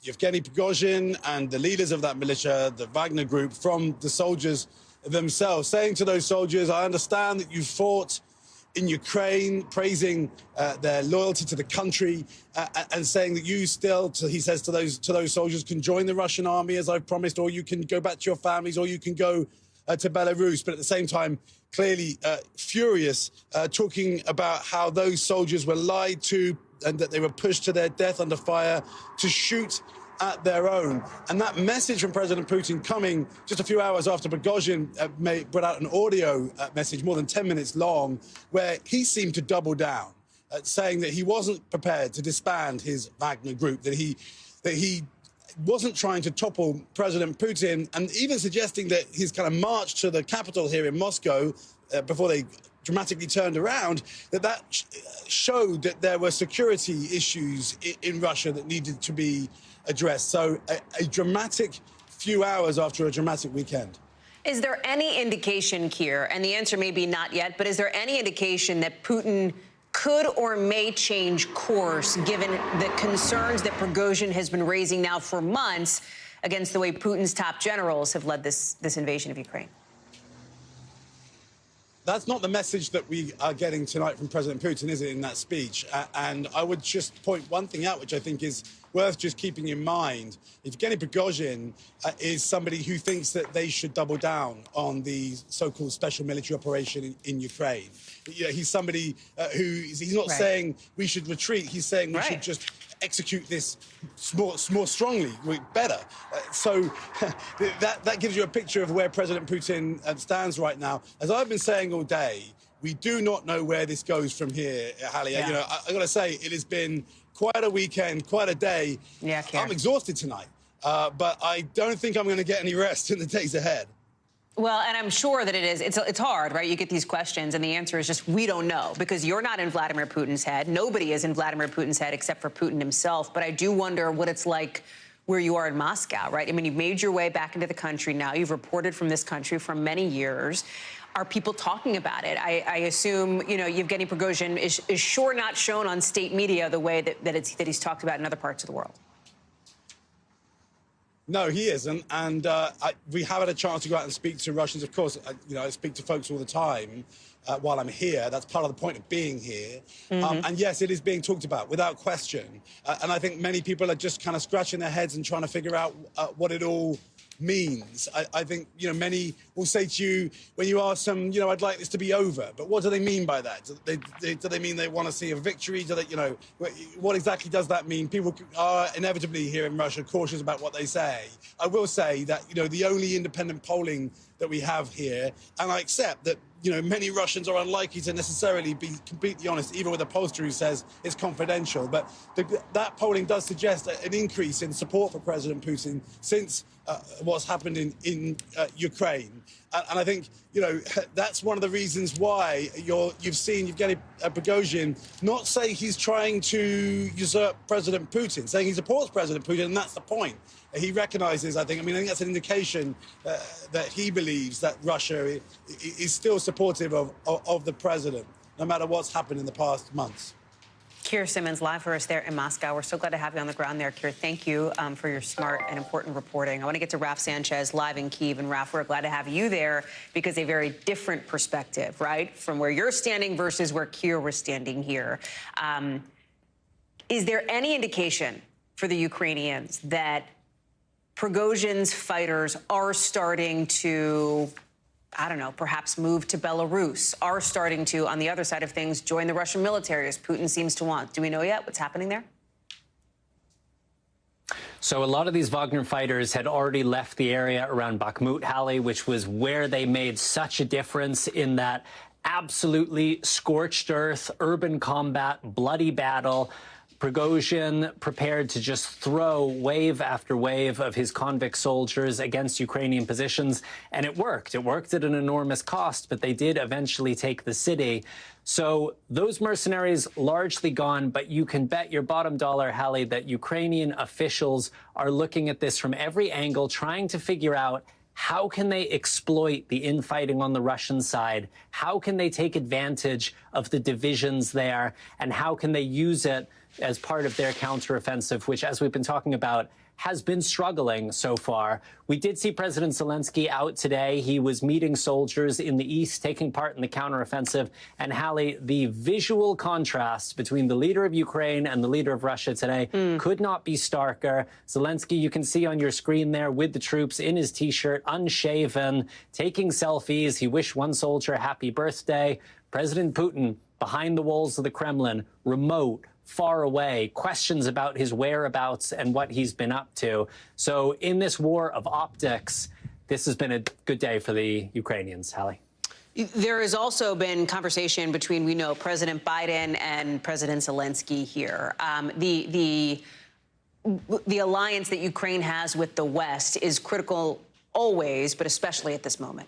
Yevgeny Prigozhin and the leaders of that militia, the Wagner group, from the soldiers themselves, saying to those soldiers, I understand that you fought in Ukraine, praising their loyalty to the country, and saying that you still, he says to those soldiers, can join the Russian army as I've promised, or you can go back to your families, or you can go to Belarus. But at the same time, clearly furious, talking about how those soldiers were lied to and that they were pushed to their death under fire to shoot at their own. And that message from President Putin coming just a few hours after Prigozhin brought out an audio message more than 10 minutes long, where he seemed to double down, saying that he wasn't prepared to disband his Wagner group, that he wasn't trying to topple President Putin, and even suggesting that his kind of march to the capital here in Moscow, before they dramatically turned around, that showed that there were security issues in Russia that needed to be addressed. So a dramatic few hours after a dramatic weekend. Is there any indication, Keir, and the answer may be not yet, but is there any indication that Putin could or may change course given the concerns that Prigozhin has been raising now for months against the way Putin's top generals have led this invasion of Ukraine? That's not the message that we are getting tonight from President Putin, is it, in that speech? And I would just point one thing out, which I think is worth just keeping in mind. Evgeny Prigozhin is somebody who thinks that they should double down on the so-called special military operation in Ukraine. You know, he's somebody he's not saying we should retreat. He's saying we should just execute this more strongly, better. So that gives you a picture of where President Putin stands right now. As I've been saying all day, we do not know where this goes from here, Hallie. Yeah. You know, I got to say, it has been quite a weekend, quite a day. Yeah, I'm exhausted tonight, but I don't think I'm going to get any rest in the days ahead. Well, and I'm sure that it is. It's hard, right? You get these questions, and the answer is just we don't know, because you're not in Vladimir Putin's head. Nobody is in Vladimir Putin's head except for Putin himself. But I do wonder what it's like where you are in Moscow, right? I mean, you've made your way back into the country now. You've reported from this country for many years. Are people talking about it? I assume, you know, Yevgeny Prigozhin is sure not shown on state media the way that he's talked about in other parts of the world. No, he isn't, and we have had a chance to go out and speak to Russians. Of course, you know, I speak to folks all the time while I'm here. That's part of the point of being here. And yes, it is being talked about, without question. And I think many people are just kind of scratching their heads and trying to figure out what it all means. I think, you know, many will say to you, when you ask them, you know, I'd like this to be over, but what do they mean by that? Do they mean they want to see a victory? Do they, you know, what exactly does that mean? People are inevitably here in Russia cautious about what they say. I will say that, you know, the only independent polling that we have here, and I accept that, you know, many Russians are unlikely to necessarily be completely honest, even with a pollster who says it's confidential. But that polling does suggest an increase in support for President Putin since what's happened in Ukraine. And I think, you know, that's one of the reasons why you've seen Yevgeny Prigozhin not say he's trying to usurp President Putin, saying he supports President Putin, and that's the point. He recognizes, I think that's an indication that he believes that Russia is still supportive of the president, no matter what's happened in the past months. Keir Simmons, live for us there in Moscow. We're so glad to have you on the ground there, Keir. Thank you for your smart and important reporting. I want to get to Raf Sanchez live in Kyiv. And Raf, we're glad to have you there because a very different perspective, right, from where you're standing versus where Keir was standing here. Is there any indication for the Ukrainians that Prigozhin's fighters are starting to, I don't know, perhaps move to Belarus, are starting to, on the other side of things, join the Russian military, as Putin seems to want? Do we know yet what's happening there? So a lot of these Wagner fighters had already left the area around Bakhmut, Hallie, which was where they made such a difference in that absolutely scorched earth, urban combat, bloody battle. Prigozhin prepared to just throw wave after wave of his convict soldiers against Ukrainian positions, and it worked. It worked at an enormous cost, but they did eventually take the city. So those mercenaries largely gone, but you can bet your bottom dollar, Hallie, that Ukrainian officials are looking at this from every angle, trying to figure out how can they exploit the infighting on the Russian side? How can they take advantage of the divisions there? And how can they use it as part of their counteroffensive, which, as we've been talking about, has been struggling so far. We did see President Zelensky out today. He was meeting soldiers in the east, taking part in the counteroffensive. And Hallie, the visual contrast between the leader of Ukraine and the leader of Russia today could not be starker. Zelensky, you can see on your screen there with the troops in his T-shirt, unshaven, taking selfies. He wished one soldier happy birthday. President Putin behind the walls of the Kremlin, remote, far away, questions about his whereabouts and what he's been up to. So in this war of optics, this has been a good day for the Ukrainians, Hallie. There has also been conversation between, we know, President Biden and President Zelensky here. The alliance that Ukraine has with the West is critical always, but especially at this moment.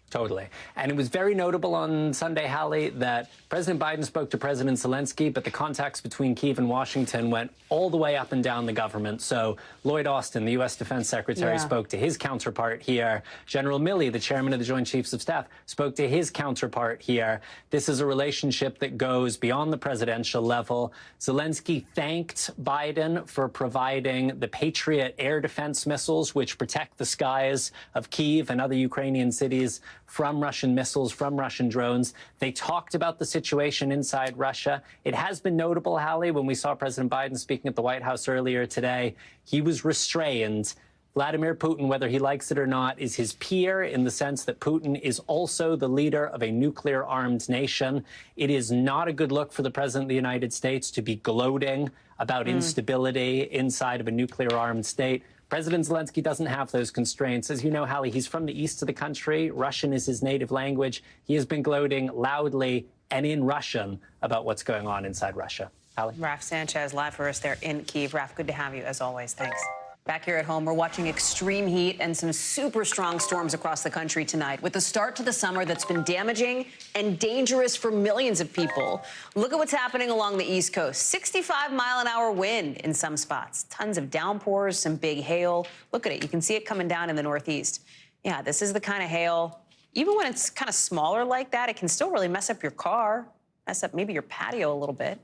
Totally. And it was very notable on Sunday, Hallie, that President Biden spoke to President Zelensky, but the contacts between Kyiv and Washington went all the way up and down the government. So Lloyd Austin, the U.S. Defense Secretary, spoke to his counterpart here. General Milley, the chairman of the Joint Chiefs of Staff, spoke to his counterpart here. This is a relationship that goes beyond the presidential level. Zelensky thanked Biden for providing the Patriot air defense missiles, which protect the skies of Kyiv and other Ukrainian cities from Russian missiles, from Russian drones. They talked about the situation inside Russia. It has been notable, Hallie, when we saw President Biden speaking at the White House earlier today, he was restrained. Vladimir Putin, whether he likes it or not, is his peer in the sense that Putin is also the leader of a nuclear-armed nation. It is not a good look for the President of the United States to be gloating about instability inside of a nuclear-armed state. President Zelensky doesn't have those constraints. As you know, Hallie, he's from the east of the country. Russian is his native language. He has been gloating loudly and in Russian about what's going on inside Russia. Hallie? Raf Sanchez, live for us there in Kyiv. Raf, good to have you, as always. Thanks. Back here at home, we're watching extreme heat and some super strong storms across the country tonight, with a start to the summer that's been damaging and dangerous for millions of people. Look at what's happening along the East Coast. 65-mile-an-hour wind in some spots. Tons of downpours, some big hail. Look at it. You can see it coming down in the Northeast. Yeah, this is the kind of hail, even when it's kind of smaller like that, it can still really mess up your car, mess up maybe your patio a little bit.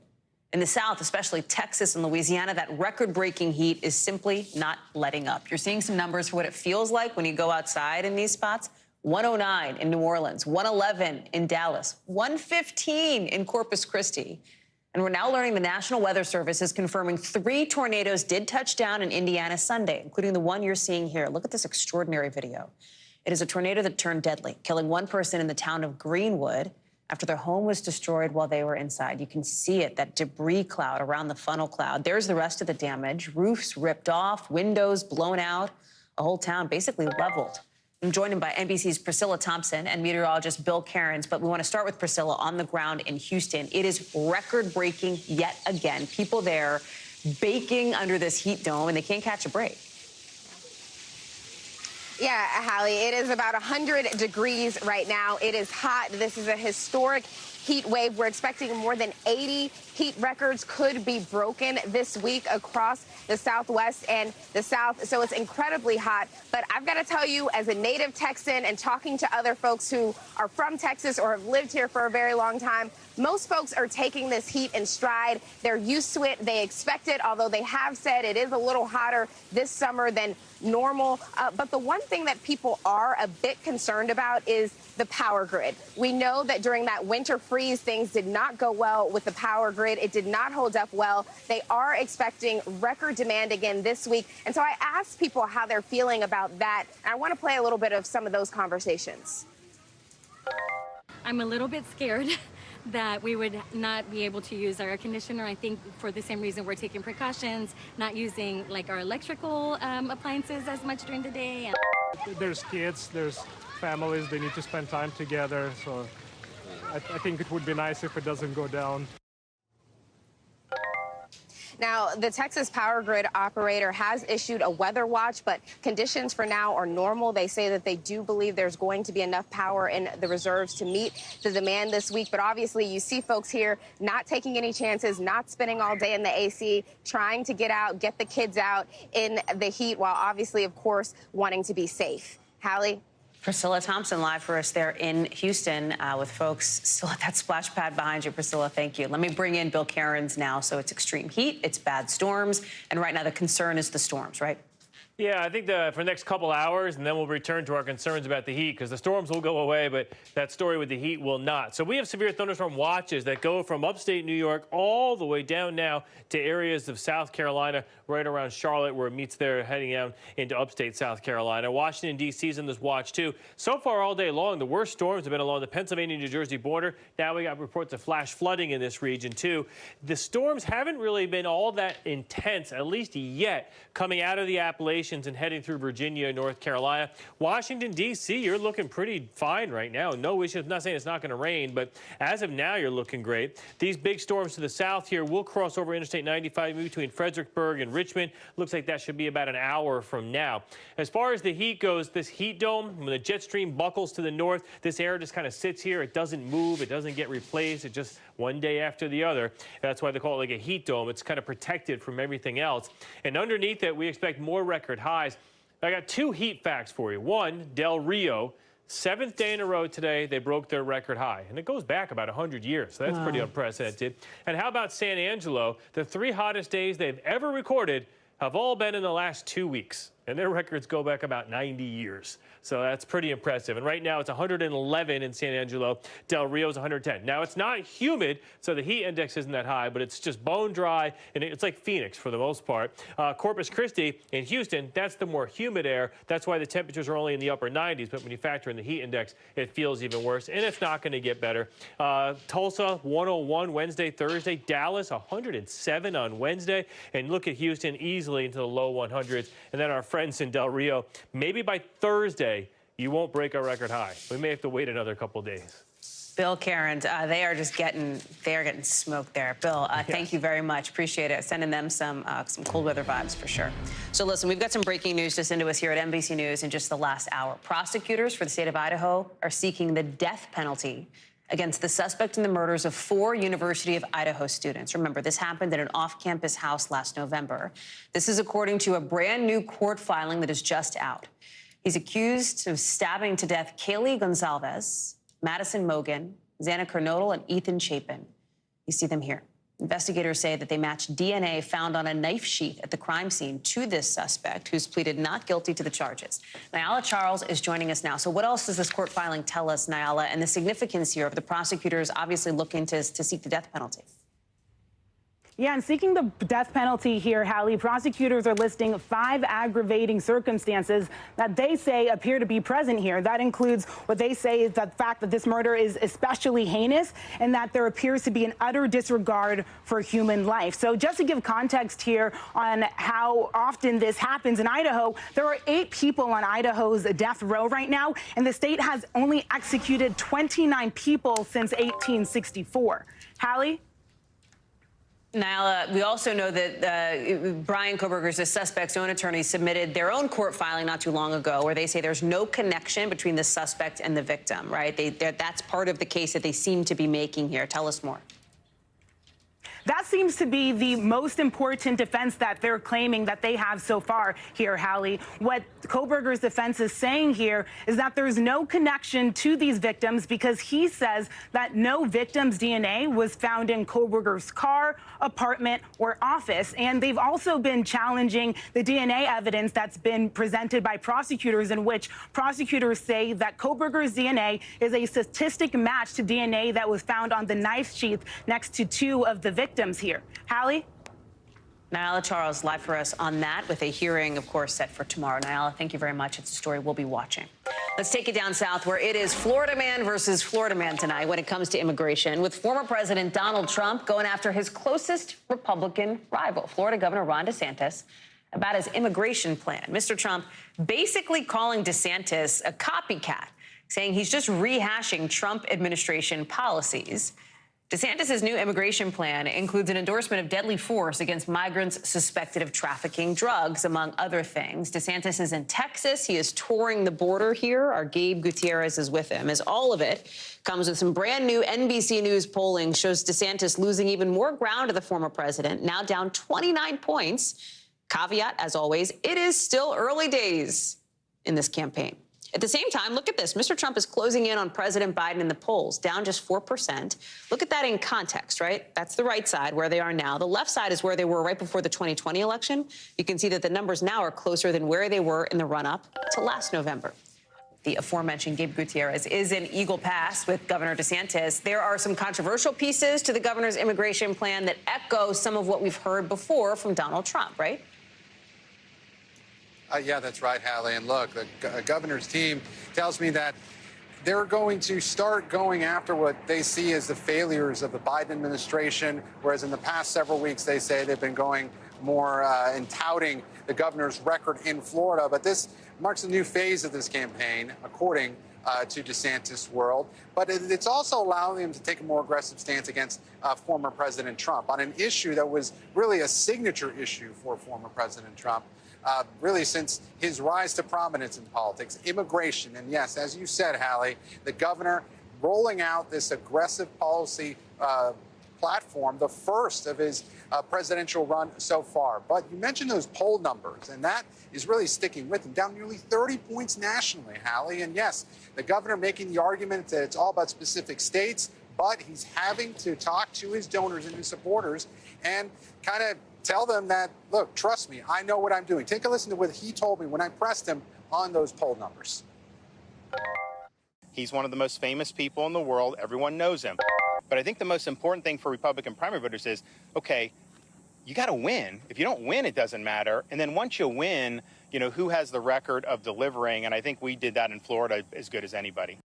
In the South, especially Texas and Louisiana, that record-breaking heat is simply not letting up. You're seeing some numbers for what it feels like when you go outside in these spots. 109 in New Orleans, 111 in Dallas, 115 in Corpus Christi. And we're now learning the National Weather Service is confirming 3 tornadoes did touch down in Indiana Sunday, including the one you're seeing here. Look at this extraordinary video. It is a tornado that turned deadly, killing one person in the town of Greenwood after their home was destroyed while they were inside. You can see it, that debris cloud around the funnel cloud. There's the rest of the damage. Roofs ripped off, windows blown out, a whole town basically leveled. I'm joined by NBC's Priscilla Thompson and meteorologist Bill Cairns, but we want to start with Priscilla on the ground in Houston. It is record-breaking yet again. People there baking under this heat dome, and they can't catch a break. Yeah, Hallie, it is about 100 degrees right now. It is hot. This is a historic heat wave. We're expecting more than 80 heat records could be broken this week across the Southwest and the South. So it's incredibly hot. But I've got to tell you, as a native Texan and talking to other folks who are from Texas or have lived here for a very long time, most folks are taking this heat in stride. They're used to it. They expect it, although they have said it is a little hotter this summer than normal. But the one thing that people are a bit concerned about is the power grid. We know that during that winter freeze, things did not go well with the power grid. It did not hold up well. They are expecting record demand again this week. And so I asked people how they're feeling about that. And I want to play a little bit of some of those conversations. I'm a little bit scared that we would not be able to use our air conditioner. I think for the same reason we're taking precautions, not using like our electrical appliances as much during the day. There's kids, there's families, they need to spend time together. So I think it would be nice if it doesn't go down. Now, the Texas Power Grid operator has issued a weather watch, but conditions for now are normal. They say that they do believe there's going to be enough power in the reserves to meet the demand this week. But obviously, you see folks here not taking any chances, not spending all day in the AC, trying to get out, get the kids out in the heat, while obviously, of course, wanting to be safe. Hallie? Priscilla Thompson live for us there in Houston with folks still at that splash pad behind you. Priscilla, thank you. Let me bring in Bill Cairns now. So it's extreme heat, it's bad storms, and right now the concern is the storms, right? Yeah, I think for the next couple hours, and then we'll return to our concerns about the heat, because the storms will go away, but that story with the heat will not. So we have severe thunderstorm watches that go from upstate New York all the way down now to areas of South Carolina, right around Charlotte, where it meets there, heading down into upstate South Carolina. Washington, D.C. is in this watch, too. So far all day long, the worst storms have been along the Pennsylvania-New Jersey border. Now we got reports of flash flooding in this region, too. The storms haven't really been all that intense, at least yet, coming out of the Appalachians and heading through Virginia, North Carolina. Washington, D.C., you're looking pretty fine right now. No issues. I'm not saying it's not going to rain, but as of now, you're looking great. These big storms to the south here will cross over Interstate 95 between Fredericksburg and Richmond. Looks like that should be about an hour from now. As far as the heat goes, this heat dome, when the jet stream buckles to the north, this air just kind of sits here. It doesn't move. It doesn't get replaced. It just one day after the other. That's why they call it like a heat dome. It's kind of protected from everything else. And underneath it, we expect more record highs. I got two heat facts for you. One, Del Rio, 7th day in a row today, they broke their record high. And it goes back about 100 years, so that's pretty unprecedented. And how about San Angelo? The 3 hottest days they've ever recorded have all been in the last 2 weeks. And their records go back about 90 years. So that's pretty impressive. And right now it's 111 in San Angelo. Del Rio's 110. Now it's not humid, so the heat index isn't that high, but it's just bone dry, and it's like Phoenix for the most part. Corpus Christi in Houston, that's the more humid air. That's why the temperatures are only in the upper 90s, but when you factor in the heat index, it feels even worse, and it's not going to get better. Tulsa, 101 Wednesday, Thursday. Dallas, 107 on Wednesday. And look at Houston easily into the low 100s. And then our friends in Del Rio, maybe by Thursday, you won't break our record high. We may have to wait another couple days. Bill Cairns, they are getting smoked there. Bill, thank you very much. Appreciate it. Sending them some cold weather vibes for sure. So listen, we've got some breaking news just into us here at NBC News in just the last hour. Prosecutors for the state of Idaho are seeking the death penalty against the suspect in the murders of 4 University of Idaho students. Remember, this happened at an off-campus house last November. This is according to a brand new court filing that is just out. He's accused of stabbing to death Kaylee Gonzalez, Madison Mogan, Xana Kernodle, and Ethan Chapin. You see them here. Investigators say that they matched DNA found on a knife sheath at the crime scene to this suspect, who's pleaded not guilty to the charges. Nyala Charles is joining us now. So what else does this court filing tell us, Nyala, and the significance here of the prosecutors obviously looking to seek the death penalty? Yeah, and seeking the death penalty here, Hallie, prosecutors are listing 5 aggravating circumstances that they say appear to be present here. That includes what they say is the fact that this murder is especially heinous and that there appears to be an utter disregard for human life. So just to give context here on how often this happens in Idaho, there are 8 people on Idaho's death row right now, and the state has only executed 29 people since 1864. Hallie? Nyla, we also know that Bryan Kohberger's the suspect's own attorney submitted their own court filing not too long ago where they say there's no connection between the suspect and the victim, right? That's part of the case that they seem to be making here. Tell us more. That seems to be the most important defense that they're claiming that they have so far here, Hallie. What Kohberger's defense is saying here is that there's no connection to these victims because he says that no victim's DNA was found in Kohberger's car, apartment, or office. And they've also been challenging the DNA evidence that's been presented by prosecutors in which prosecutors say that Kohberger's DNA is a statistic match to DNA that was found on the knife sheath next to two of the victims here. Hallie? Nyla Charles live for us on that with a hearing, of course, set for tomorrow. Nyla, thank you very much. It's a story we'll be watching. Let's take it down south where it is Florida man versus Florida man tonight when it comes to immigration, with former President Donald Trump going after his closest Republican rival, Florida Governor Ron DeSantis, about his immigration plan. Mr. Trump basically calling DeSantis a copycat, saying he's just rehashing Trump administration policies. DeSantis' new immigration plan includes an endorsement of deadly force against migrants suspected of trafficking drugs, among other things. DeSantis is in Texas. He is touring the border here. Our Gabe Gutierrez is with him, as all of it comes with some brand new NBC News polling shows DeSantis losing even more ground to the former president, now down 29 points. Caveat, as always, it is still early days in this campaign. At the same time, look at this. Mr. Trump is closing in on President Biden in the polls, down just 4%. Look at that in context, right? That's the right side where they are now. The left side is where they were right before the 2020 election. You can see that the numbers now are closer than where they were in the run-up to last November. The aforementioned Gabe Gutierrez is in Eagle Pass with Governor DeSantis. There are some controversial pieces to the governor's immigration plan that echo some of what we've heard before from Donald Trump, right? Yeah, that's right, Hallie. And look, the governor's team tells me that they're going to start going after what they see as the failures of the Biden administration, whereas in the past several weeks, they say they've been going more and touting the governor's record in Florida. But this marks a new phase of this campaign, according to DeSantis' world. But it's also allowing him to take a more aggressive stance against former President Trump on an issue that was really a signature issue for former President Trump. Really since his rise to prominence in politics, immigration. And yes, as you said, Hallie, the governor rolling out this aggressive policy platform, the first of his presidential run so far. But you mentioned those poll numbers, and that is really sticking with him, down nearly 30 points nationally, Hallie. And yes, the governor making the argument that it's all about specific states, but he's having to talk to his donors and his supporters and kind of tell them that, look, trust me, I know what I'm doing. Take a listen to what he told me when I pressed him on those poll numbers. He's one of the most famous people in the world. Everyone knows him. But I think the most important thing for Republican primary voters is, okay, you got to win. If you don't win, it doesn't matter. And then once you win, you know, who has the record of delivering? And I think we did that in Florida as good as anybody.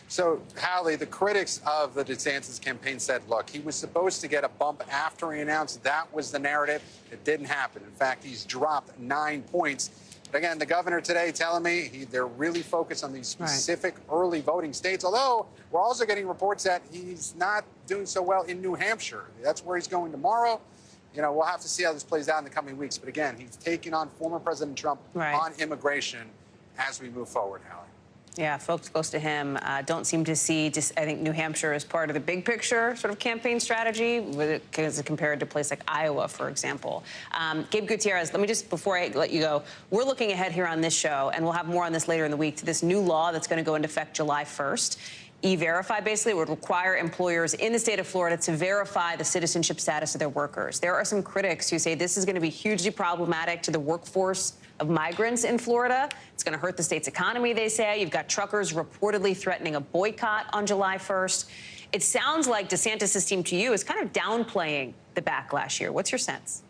So, Hallie, the critics of the DeSantis campaign said, look, he was supposed to get a bump after he announced that was the narrative. It didn't happen. In fact, he's dropped 9 points. But again, the governor today telling me they're really focused on these specific early voting states, although we're also getting reports that he's not doing so well in New Hampshire. That's where he's going tomorrow. You know, we'll have to see how this plays out in the coming weeks. But again, he's taking on former President Trump on immigration as we move forward, Hallie. Yeah, folks close to him don't seem to see, I think, New Hampshire as part of the big picture sort of campaign strategy as compared to a place like Iowa, for example. Gabe Gutierrez, let me just, before I let you go, we're looking ahead here on this show, and we'll have more on this later in the week, to this new law that's going to go into effect July 1st. E-Verify basically would require employers in the state of Florida to verify the citizenship status of their workers. There are some critics who say this is going to be hugely problematic to the workforce of migrants in Florida. It's going to hurt the state's economy, they say. You've got truckers reportedly threatening a boycott on July 1st. It sounds like DeSantis' team to you is kind of downplaying the backlash here. What's your sense?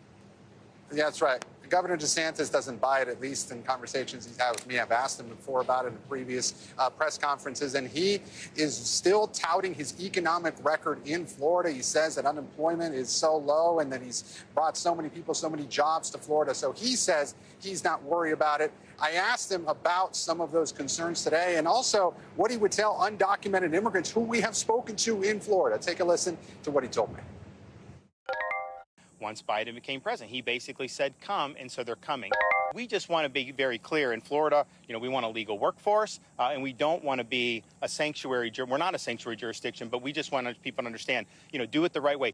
Yeah, that's right. Governor DeSantis doesn't buy it, at least in conversations he's had with me. I've asked him before about it in previous press conferences, and he is still touting his economic record in Florida. He says that unemployment is so low and that he's brought so many people, so many jobs to Florida. So he says he's not worried about it. I asked him about some of those concerns today and also what he would tell undocumented immigrants who we have spoken to in Florida. Take a listen to what he told me. once Biden became president. He basically said, come, and so they're coming. We just want to be very clear. In Florida, we want a legal workforce, and we don't want to be a sanctuary. We're not a sanctuary jurisdiction, but we just want people to understand, do it the right way.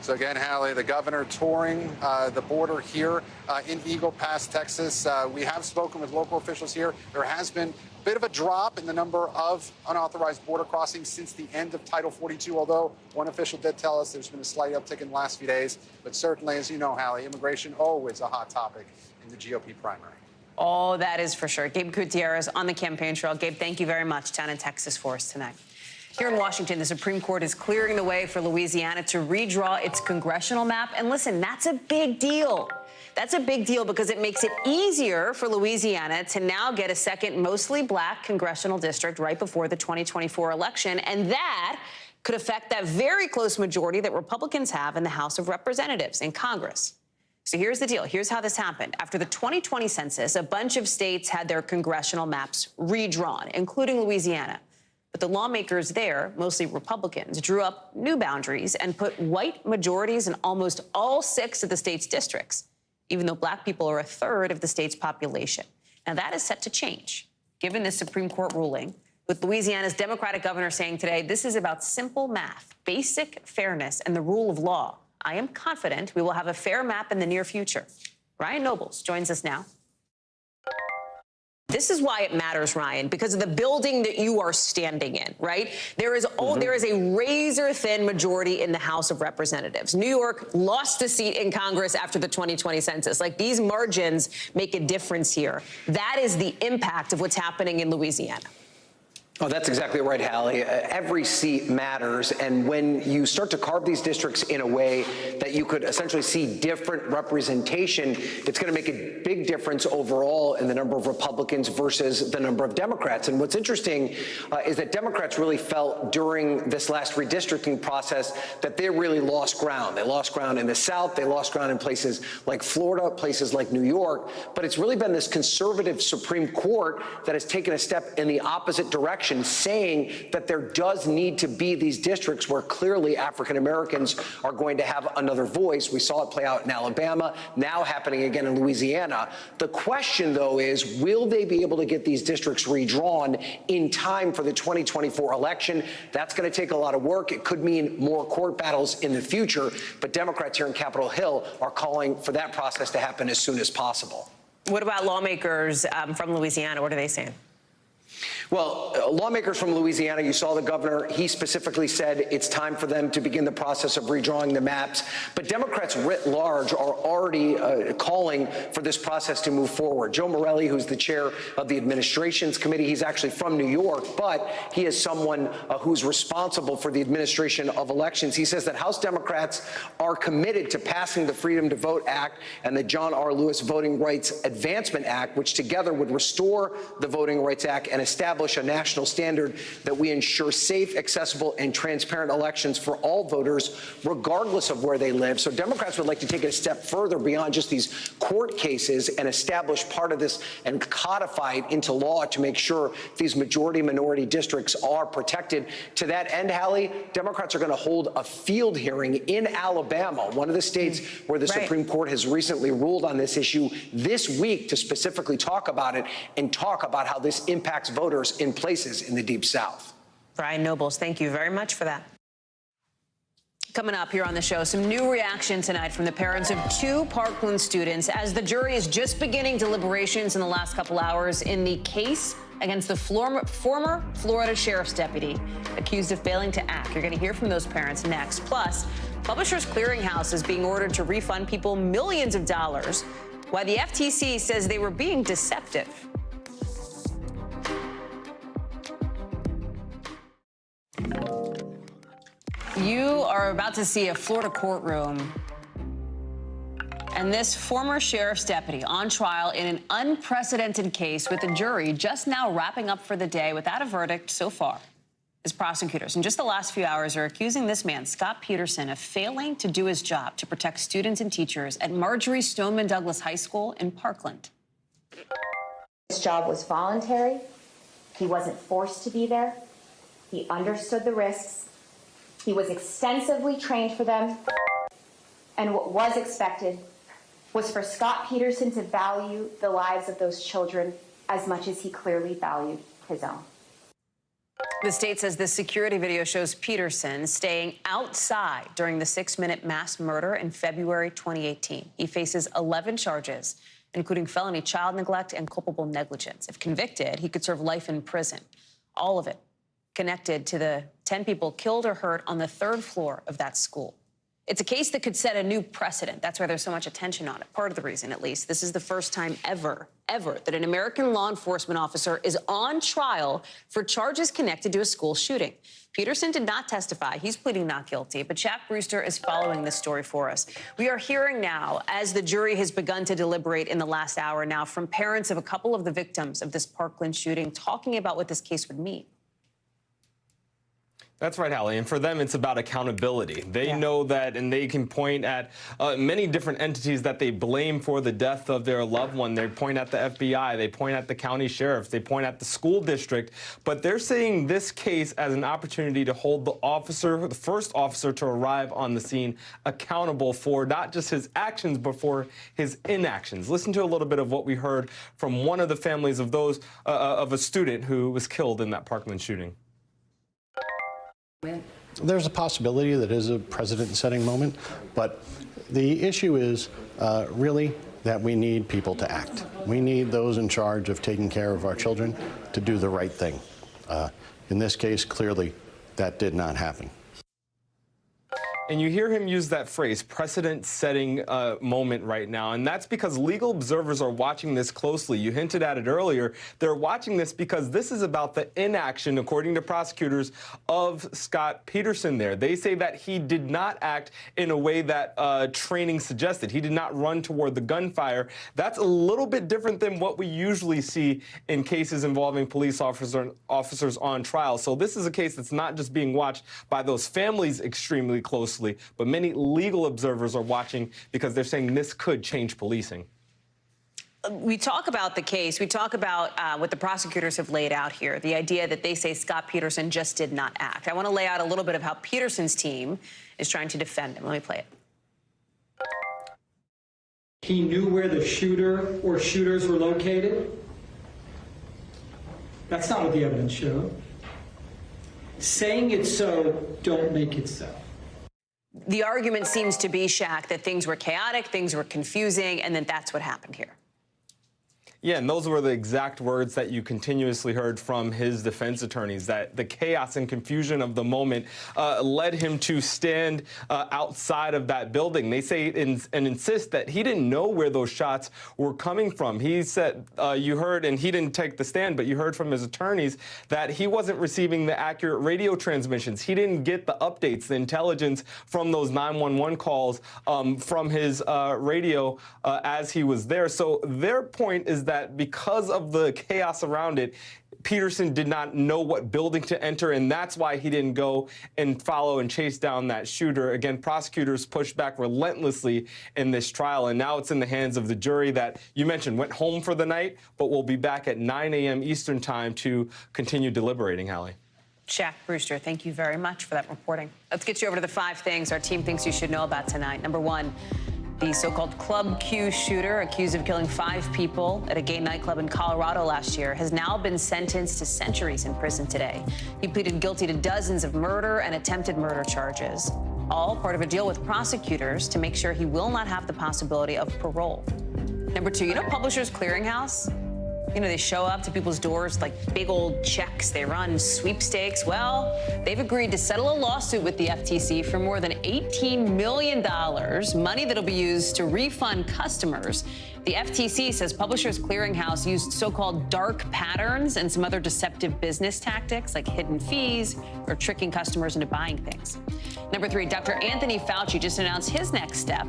So again, Hallie, the governor touring the border here in Eagle Pass, Texas. We have spoken with local officials here. There has been a bit of a drop in the number of unauthorized border crossings since the end of Title 42, although one official did tell us there's been a slight uptick in the last few days. But certainly, as you know, Hallie, immigration always a hot topic in the GOP primary. Oh, that is for sure. Gabe Gutierrez on the campaign trail. Gabe, thank you very much down in Texas for us tonight. Here in Washington, the Supreme Court is clearing the way for Louisiana to redraw its congressional map. And listen, that's a big deal. That's a big deal because it makes it easier for Louisiana to now get a second mostly black congressional district right before the 2024 election. And that could affect that very close majority that Republicans have in the House of Representatives in Congress. So here's the deal. Here's how this happened. After the 2020 census, a bunch of states had their congressional maps redrawn, including Louisiana. But the lawmakers there, mostly Republicans, drew up new boundaries and put white majorities in almost all 6 of the state's districts, even though black people are a third of the state's population. Now, that is set to change, given this Supreme Court ruling, with Louisiana's Democratic governor saying today this is about simple math, basic fairness, and the rule of law. I am confident we will have a fair map in the near future. Ryan Nobles joins us now. This is why it matters, Ryan, because of the building that you are standing in, right? There is a razor-thin majority in the House of Representatives. New York lost a seat in Congress after the 2020 census. Like, these margins make a difference here. That is the impact of what's happening in Louisiana. Oh, that's exactly right, Hallie. Every seat matters, and when you start to carve these districts in a way that you could essentially see different representation, it's going to make a big difference overall in the number of Republicans versus the number of Democrats. And what's interesting is that Democrats really felt during this last redistricting process that they really lost ground. They lost ground in the South. They lost ground in places like Florida, places like New York. But it's really been this conservative Supreme Court that has taken a step in the opposite direction, saying that there does need to be these districts where clearly African Americans are going to have another voice. We saw it play out in Alabama, now happening again in Louisiana. The question, though, is will they be able to get these districts redrawn in time for the 2024 election? That's going to take a lot of work. It could mean more court battles in the future, but Democrats here in Capitol Hill are calling for that process to happen as soon as possible. What about lawmakers from Louisiana? What are they saying? Well, lawmakers from Louisiana, you saw the governor, he specifically said it's time for them to begin the process of redrawing the maps. But Democrats writ large are already calling for this process to move forward. Joe Morelli, who's the chair of the administrations committee, he's actually from New York, but he is someone who's responsible for the administration of elections. He says that House Democrats are committed to passing the Freedom to Vote Act and the John R. Lewis Voting Rights Advancement Act, which together would restore the Voting Rights Act and establish a national standard that we ensure safe, accessible, and transparent elections for all voters, regardless of where they live. So Democrats would like to take it a step further beyond just these court cases and establish part of this and codify it into law to make sure these majority-minority districts are protected. To that end, Hallie, Democrats are going to hold a field hearing in Alabama, one of the states where the Supreme Court has recently ruled on this issue, this week to specifically talk about it and talk about how this impacts voters in places in the Deep South. Brian Nobles, thank you very much for that. Coming up here on the show, some new reaction tonight from the parents of 2 Parkland students as the jury is just beginning deliberations in the last couple hours in the case against the former Florida sheriff's deputy accused of failing to act. You're going to hear from those parents next. Plus, Publishers Clearinghouse is being ordered to refund people millions of dollars, while the FTC says they were being deceptive. You are about to see a Florida courtroom, and this former sheriff's deputy on trial in an unprecedented case with the jury just now wrapping up for the day without a verdict so far. His prosecutors in just the last few hours are accusing this man, Scott Peterson, of failing to do his job to protect students and teachers at Marjorie Stoneman Douglas High School in Parkland. His job was voluntary. He wasn't forced to be there. He understood the risks. He was extensively trained for them, and what was expected was for Scott Peterson to value the lives of those children as much as he clearly valued his own. The state says this security video shows Peterson staying outside during the 6-minute mass murder in February 2018. He faces 11 charges, including felony child neglect and culpable negligence. If convicted, he could serve life in prison. All of it connected to the 10 people killed or hurt on the 3rd floor of that school. It's a case that could set a new precedent. That's why there's so much attention on it. Part of the reason, at least. This is the first time ever that an American law enforcement officer is on trial for charges connected to a school shooting. Peterson did not testify. He's pleading not guilty. But Jack Brewster is following this story for us. We are hearing now, as the jury has begun to deliberate in the last hour now, from parents of a couple of the victims of this Parkland shooting, talking about what this case would mean. That's right, Hallie. And for them, it's about accountability. They know that, and they can point at many different entities that they blame for the death of their loved one. They point at the FBI. They point at the county sheriff. They point at the school district. But they're seeing this case as an opportunity to hold the officer, the first officer to arrive on the scene, accountable for not just his actions, but for his inactions. Listen to a little bit of what we heard from one of the families of those of a student who was killed in that Parkland shooting. There's a possibility that is a precedent-setting moment, but the issue is really that we need people to act. We need those in charge of taking care of our children to do the right thing. In this case, clearly, that did not happen. And you hear him use that phrase, precedent-setting moment right now. And that's because legal observers are watching this closely. You hinted at it earlier. They're watching this because this is about the inaction, according to prosecutors, of Scott Peterson there. They say that he did not act in a way that training suggested. He did not run toward the gunfire. That's a little bit different than what we usually see in cases involving police officers on trial. So this is a case that's not just being watched by those families extremely closely, but many legal observers are watching because they're saying this could change policing. We talk about the case. We talk about what the prosecutors have laid out here, the idea that they say Scott Peterson just did not act. I want to lay out a little bit of how Peterson's team is trying to defend him. Let me play it. He knew where the shooter or shooters were located. That's not what the evidence showed. Saying it's so, don't make it so. The argument seems to be, Shaq, that things were chaotic, things were confusing, and then that's what happened here. Yeah, and those were the exact words that you continuously heard from his defense attorneys, that the chaos and confusion of the moment led him to stand outside of that building. They say and insist that he didn't know where those shots were coming from. He said, you heard, and he didn't take the stand, but you heard from his attorneys that he wasn't receiving the accurate radio transmissions. He didn't get the updates, the intelligence from those 911 calls from his radio as he was there. So their point is that because of the chaos around it, Peterson did not know what building to enter, and that's why he didn't go and follow and chase down that shooter. Again, prosecutors pushed back relentlessly in this trial, and now it's in the hands of the jury that you mentioned went home for the night, but will be back at 9 a.m. Eastern time to continue deliberating, Hallie. Jack Brewster, thank you very much for that reporting. Let's get you over to the 5 things our team thinks you should know about tonight. Number 1, the so-called Club Q shooter, accused of killing 5 people at a gay nightclub in Colorado last year, has now been sentenced to centuries in prison today. He pleaded guilty to dozens of murder and attempted murder charges, all part of a deal with prosecutors to make sure he will not have the possibility of parole. Number 2, you know Publishers Clearinghouse? You know, they show up to people's doors like big old checks. They run sweepstakes. Well, they've agreed to settle a lawsuit with the FTC for more than $18 million, money that'll be used to refund customers. The FTC says Publishers Clearinghouse used so-called dark patterns and some other deceptive business tactics like hidden fees or tricking customers into buying things. Number 3, Dr. Anthony Fauci just announced his next step,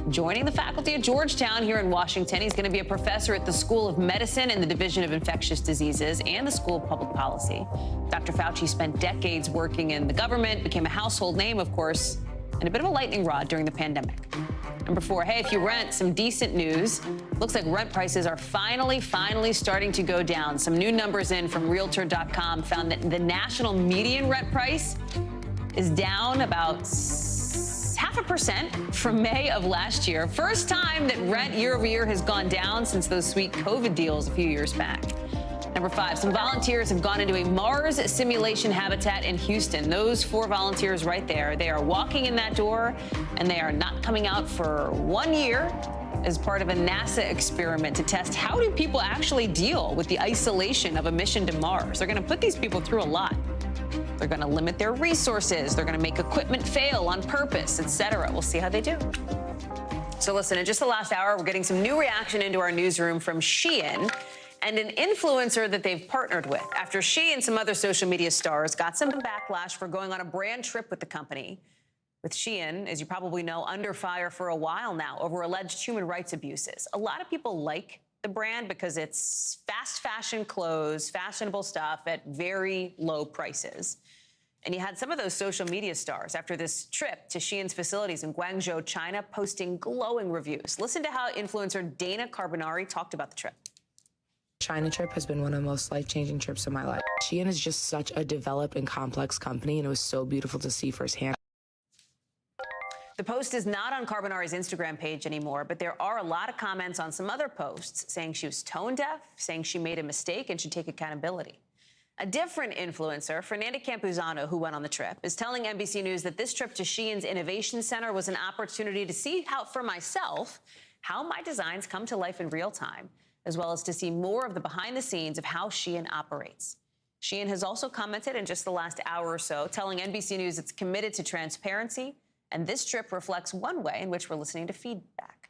joining the faculty at Georgetown here in Washington. He's going to be a professor at the School of Medicine and the Division of Infectious Diseases and the School of Public Policy. Dr. Fauci spent decades working in the government, became a household name, of course, and a bit of a lightning rod during the pandemic. Number 4, hey, if you rent, some decent news. Looks like rent prices are finally starting to go down. Some new numbers in from Realtor.com found that the national median rent price is down about 0.5% from May of last year. First time that rent year over year has gone down since those sweet COVID deals a few years back. Number 5, some volunteers have gone into a Mars simulation habitat in Houston. Those 4 volunteers right there, they are walking in that door and they are not coming out for 1 year as part of a NASA experiment to test how do people actually deal with the isolation of a mission to Mars. They're going to put these people through a lot. They're going to limit their resources. They're going to make equipment fail on purpose, etc. We'll see how they do. So listen, in just the last hour, we're getting some new reaction into our newsroom from Shein and an influencer that they've partnered with after she and some other social media stars got some backlash for going on a brand trip with the company. With Shein, as you probably know, under fire for a while now over alleged human rights abuses. A lot of people like the brand because it's fast fashion clothes, fashionable stuff at very low prices. And you had some of those social media stars after this trip to Shein's facilities in Guangzhou, China, posting glowing reviews. Listen to how influencer Dana Carbonari talked about the trip. China trip has been one of the most life-changing trips of my life. Shein is just such a developed and complex company, and it was so beautiful to see firsthand. The post is not on Carbonari's Instagram page anymore, but there are a lot of comments on some other posts saying she was tone deaf, saying she made a mistake and should take accountability. A different influencer, Fernanda Campuzano, who went on the trip, is telling NBC News that this trip to Shein's Innovation Center was an opportunity to see how, for myself, how my designs come to life in real time, as well as to see more of the behind the scenes of how Shein operates. Shein has also commented in just the last hour or so, telling NBC News it's committed to transparency, and this trip reflects one way in which we're listening to feedback.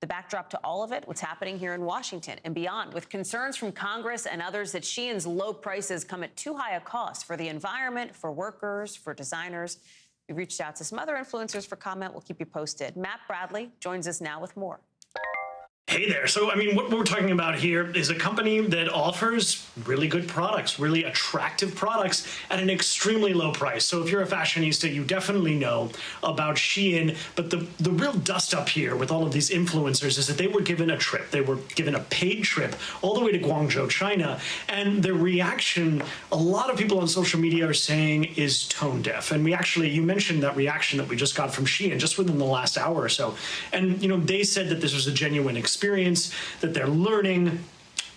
The backdrop to all of it, what's happening here in Washington and beyond, with concerns from Congress and others that Shein's low prices come at too high a cost for the environment, for workers, for designers. We reached out to some other influencers for comment. We'll keep you posted. Matt Bradley joins us now with more. Hey there. So, I mean, what we're talking about here is a company that offers really good products, really attractive products at an extremely low price. So if you're a fashionista, you definitely know about Shein. But the real dust up here with all of these influencers is that they were given a trip. They were given a paid trip all the way to Guangzhou, China. And their reaction, a lot of people on social media are saying, is tone deaf. And you mentioned that reaction that we just got from Shein just within the last hour or so. And, you know, they said that this was a genuine experience, that they're learning.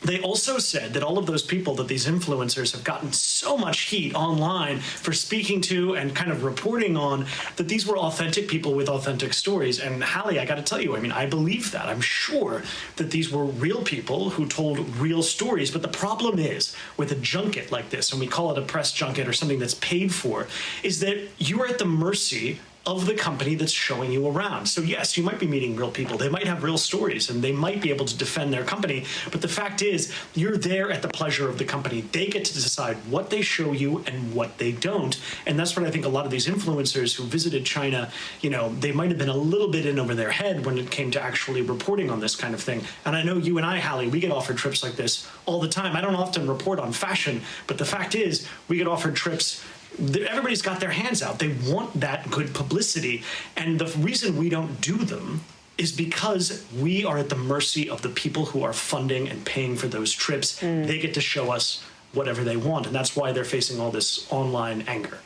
They also said that all of those people, that these influencers have gotten so much heat online for speaking to and kind of reporting on, that these were authentic people with authentic stories. And Hallie, I got to tell you, I mean, I believe that. I'm sure that these were real people who told real stories. But the problem is with a junket like this, and we call it a press junket or something that's paid for, is that you are at the mercy of the company that's showing you around. So yes, you might be meeting real people. They might have real stories and they might be able to defend their company. But the fact is, you're there at the pleasure of the company. They get to decide what they show you and what they don't. And that's what I think a lot of these influencers who visited China, you know, they might have been a little bit in over their head when it came to actually reporting on this kind of thing. And I know you and I, Hallie, we get offered trips like this all the time. I don't often report on fashion, but the fact is, we get offered trips. Everybody's got their hands out. They want that good publicity. And the reason we don't do them is because we are at the mercy of the people who are funding and paying for those trips. They get to show us whatever they want. And that's why they're facing all this online anger.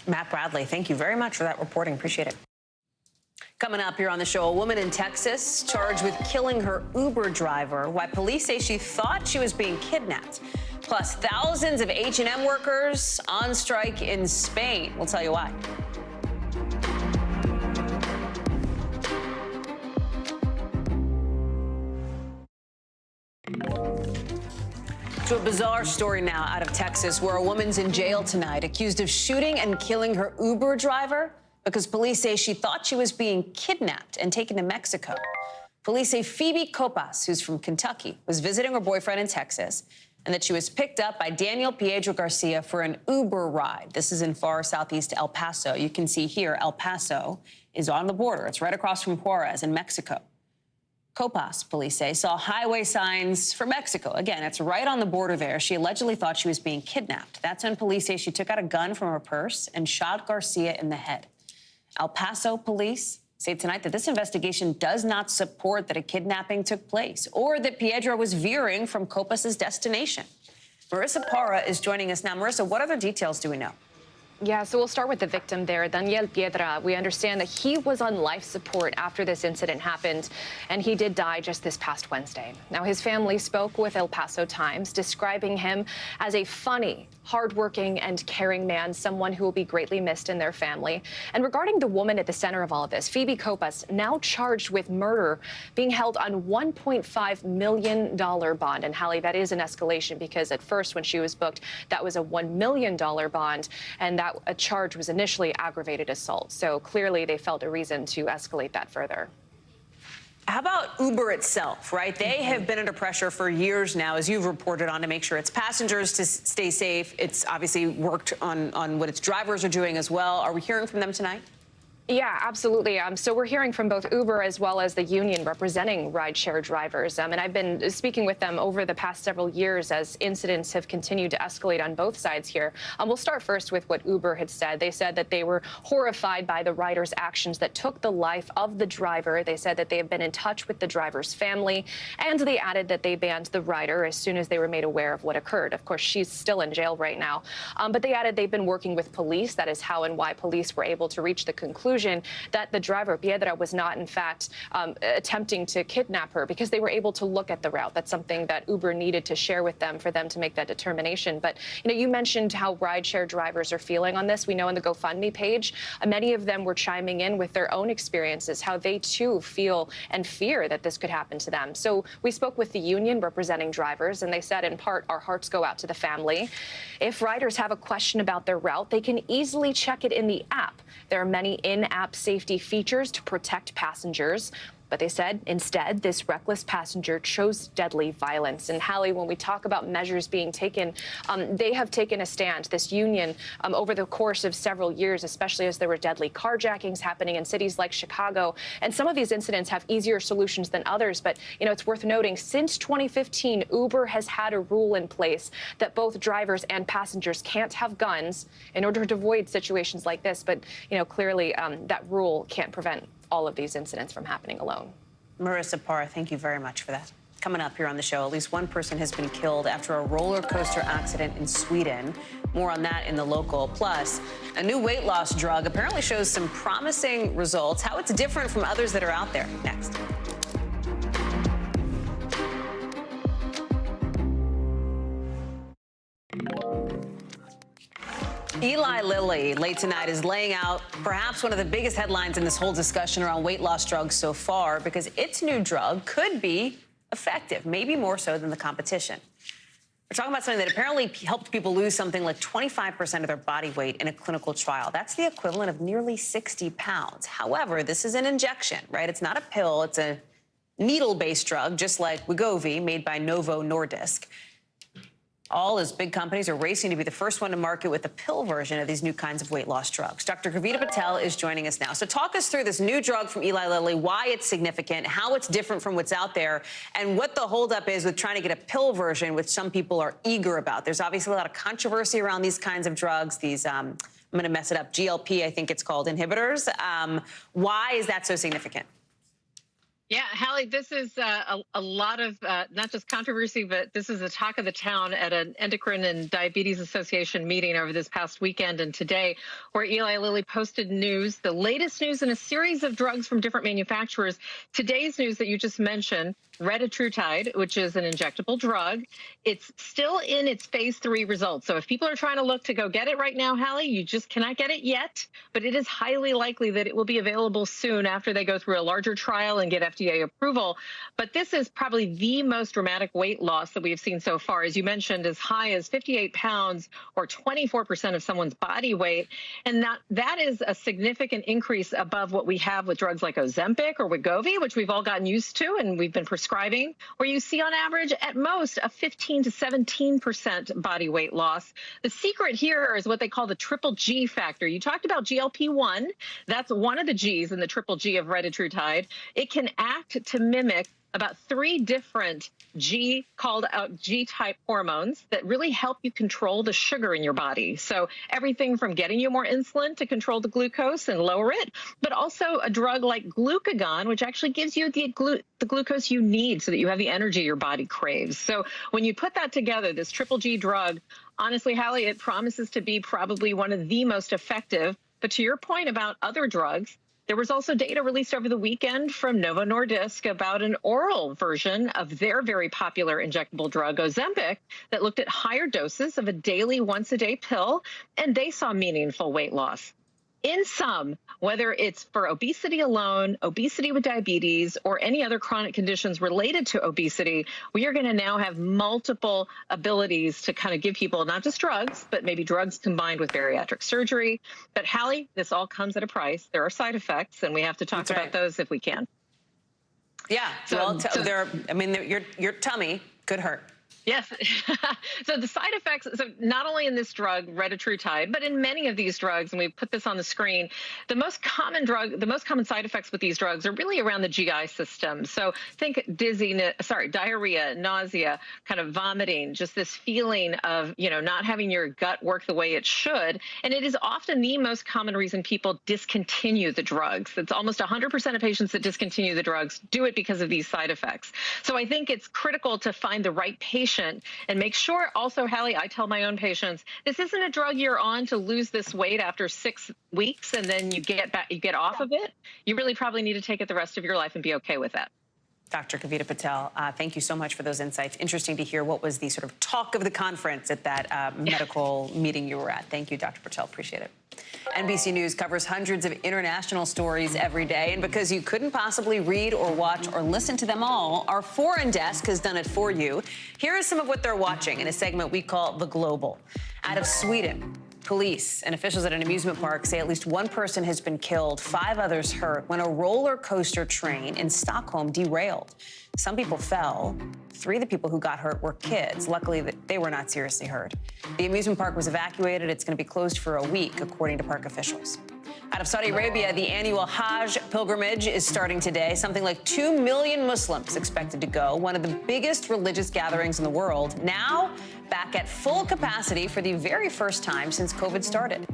Matt Bradley, thank you very much for that reporting. Appreciate it. Coming up here on the show, a woman in Texas charged with killing her Uber driver. Why police say she thought she was being kidnapped. Plus, thousands of H&M workers on strike in Spain. We'll tell you why. To a bizarre story now out of Texas, where a woman's in jail tonight accused of shooting and killing her Uber driver because police say she thought she was being kidnapped and taken to Mexico. Police say Phoebe Copas, who's from Kentucky, was visiting her boyfriend in Texas, and that she was picked up by Daniel Piedro Garcia for an Uber ride. This is in far southeast El Paso. You can see here, El Paso is on the border. It's right across from Juarez in Mexico. Copas, police say, saw highway signs for Mexico. Again, it's right on the border there. She allegedly thought she was being kidnapped. That's when police say she took out a gun from her purse and shot Garcia in the head. El Paso police say tonight that this investigation does not support that a kidnapping took place or that Piedro was veering from Copas's destination. Marissa Parra is joining us now. Marissa, what other details do we know? Yeah, so we'll start with the victim there, Daniel Piedra. We understand that he was on life support after this incident happened, and he did die just this past Wednesday. Now, his family spoke with El Paso Times, describing him as a funny, hardworking, and caring man, someone who will be greatly missed in their family. And regarding the woman at the center of all of this, Phoebe Copas, now charged with murder, being held on $1.5 million bond. And Hallie, that is an escalation because at first when she was booked, that was a $1 million bond, and that a charge was initially aggravated assault. So clearly they felt a reason to escalate that further. How about Uber itself, right? They have been under pressure for years now, as you've reported on, to make sure its passengers to stay safe. It's obviously worked on what its drivers are doing as well. Are we hearing from them tonight? Yeah, absolutely. So we're hearing from both Uber as well as the union representing rideshare drivers. And I've been speaking with them over the past several years as incidents have continued to escalate on both sides here. We'll start first with what Uber had said. They said that they were horrified by the rider's actions that took the life of the driver. They said that they have been in touch with the driver's family, and they added that they banned the rider as soon as they were made aware of what occurred. Of course, she's still in jail right now. But they added they've been working with police. That is how and why police were able to reach the conclusion that the driver, Piedra, was not, in fact, attempting to kidnap her because they were able to look at the route. That's something that Uber needed to share with them for them to make that determination. But, you know, you mentioned how rideshare drivers are feeling on this. We know on the GoFundMe page, many of them were chiming in with their own experiences, how they, too, feel and fear that this could happen to them. So we spoke with the union representing drivers, and they said, in part, our hearts go out to the family. If riders have a question about their route, they can easily check it in the app. There are many in-app safety features to protect passengers. But they said, instead, this reckless passenger chose deadly violence. And Hallie, when we talk about measures being taken, they have taken a stand, this union, over the course of several years, especially as there were deadly carjackings happening in cities like Chicago. And some of these incidents have easier solutions than others. But, you know, it's worth noting, since 2015, Uber has had a rule in place that both drivers and passengers can't have guns in order to avoid situations like this. But, you know, clearly that rule can't prevent all of these incidents from happening alone. Marissa Parr, thank you very much for that. Coming up here on the show, at least one person has been killed after a roller coaster accident in Sweden. More on that in the local. Plus, a new weight loss drug apparently shows some promising results. How it's different from others that are out there. Next. Eli Lilly, late tonight, is laying out perhaps one of the biggest headlines in this whole discussion around weight loss drugs so far, because its new drug could be effective, maybe more so than the competition. We're talking about something that apparently helped people lose something like 25% of their body weight in a clinical trial. That's the equivalent of nearly 60 pounds. However, this is an injection, right? It's not a pill. It's a needle-based drug, just like Wegovy, made by Novo Nordisk. All as big companies are racing to be the first one to market with the pill version of these new kinds of weight loss drugs. Dr. Kavita Patel is joining us now. So talk us through this new drug from Eli Lilly, why it's significant, how it's different from what's out there, and what the holdup is with trying to get a pill version, which some people are eager about. There's obviously a lot of controversy around these kinds of drugs, these, I'm going to mess it up, GLP, I think it's called, inhibitors. Why is that so significant? Yeah, Hallie, this is a lot of not just controversy, but this is the talk of the town at an Endocrine and Diabetes Association meeting over this past weekend and today, where Eli Lilly posted news, the latest news in a series of drugs from different manufacturers. Today's news that you just mentioned, retatrutide, which is an injectable drug, it's still in its phase 3 results. So if people are trying to look to go get it right now, Hallie, you just cannot get it yet, but it is highly likely that it will be available soon after they go through a larger trial and get FDA approval. But this is probably the most dramatic weight loss that we have seen so far. As you mentioned, as high as 58 pounds or 24% of someone's body weight. And that is a significant increase above what we have with drugs like Ozempic or Wegovy, which we've all gotten used to and we've been prescribing, where you see on average at most a 15 to 17% body weight loss. The secret here is what they call the triple G factor. You talked about GLP-1. That's one of the G's in the triple G of retatrutide. It can act to mimic about 3 different called out G-type hormones that really help you control the sugar in your body. So everything from getting you more insulin to control the glucose and lower it, but also a drug like glucagon, which actually gives you the glucose you need so that you have the energy your body craves. So when you put that together, this triple G drug Honestly, Hallie, it promises to be probably one of the most effective. But to your point about other drugs, there was also data released over the weekend from Novo Nordisk about an oral version of their very popular injectable drug, Ozempic, that looked at higher doses of a daily once-a-day pill, and they saw meaningful weight loss. In sum, whether it's for obesity alone, obesity with diabetes, or any other chronic conditions related to obesity, we are going to now have multiple abilities to kind of give people not just drugs, but maybe drugs combined with bariatric surgery. But Hallie, this all comes at a price. There are side effects, and we have to talk about those if we can. Yeah, your tummy could hurt. Yes. So the side effects, so not only in this drug, retatrutide, but in many of these drugs, and we put this on the screen, the most common side effects with these drugs are really around the GI system. So think diarrhea, nausea, kind of vomiting, just this feeling of, not having your gut work the way it should. And it is often the most common reason people discontinue the drugs. It's almost 100% of patients that discontinue the drugs do it because of these side effects. So I think it's critical to find the right patient and make sure also, Hallie, I tell my own patients, this isn't a drug you're on to lose this weight after 6 weeks and then you get off of it. You really probably need to take it the rest of your life and be okay with that. Dr. Kavita Patel, thank you so much for those insights. Interesting to hear what was the sort of talk of the conference at that medical meeting you were at. Thank you, Dr. Patel. Appreciate it. NBC News covers hundreds of international stories every day, and because you couldn't possibly read or watch or listen to them all, our foreign desk has done it for you. Here is some of what they're watching in a segment we call The Global. Out of Sweden, police and officials at an amusement park say at least one person has been killed, 5 others hurt when a roller coaster train in Stockholm derailed. Some people fell. 3 of the people who got hurt were kids. Luckily, they were not seriously hurt. The amusement park was evacuated. It's going to be closed for a week, according to park officials. Out of Saudi Arabia, the annual Hajj pilgrimage is starting today. Something like 2 million Muslims expected to go, one of the biggest religious gatherings in the world. Now, back at full capacity for the very first time since COVID started.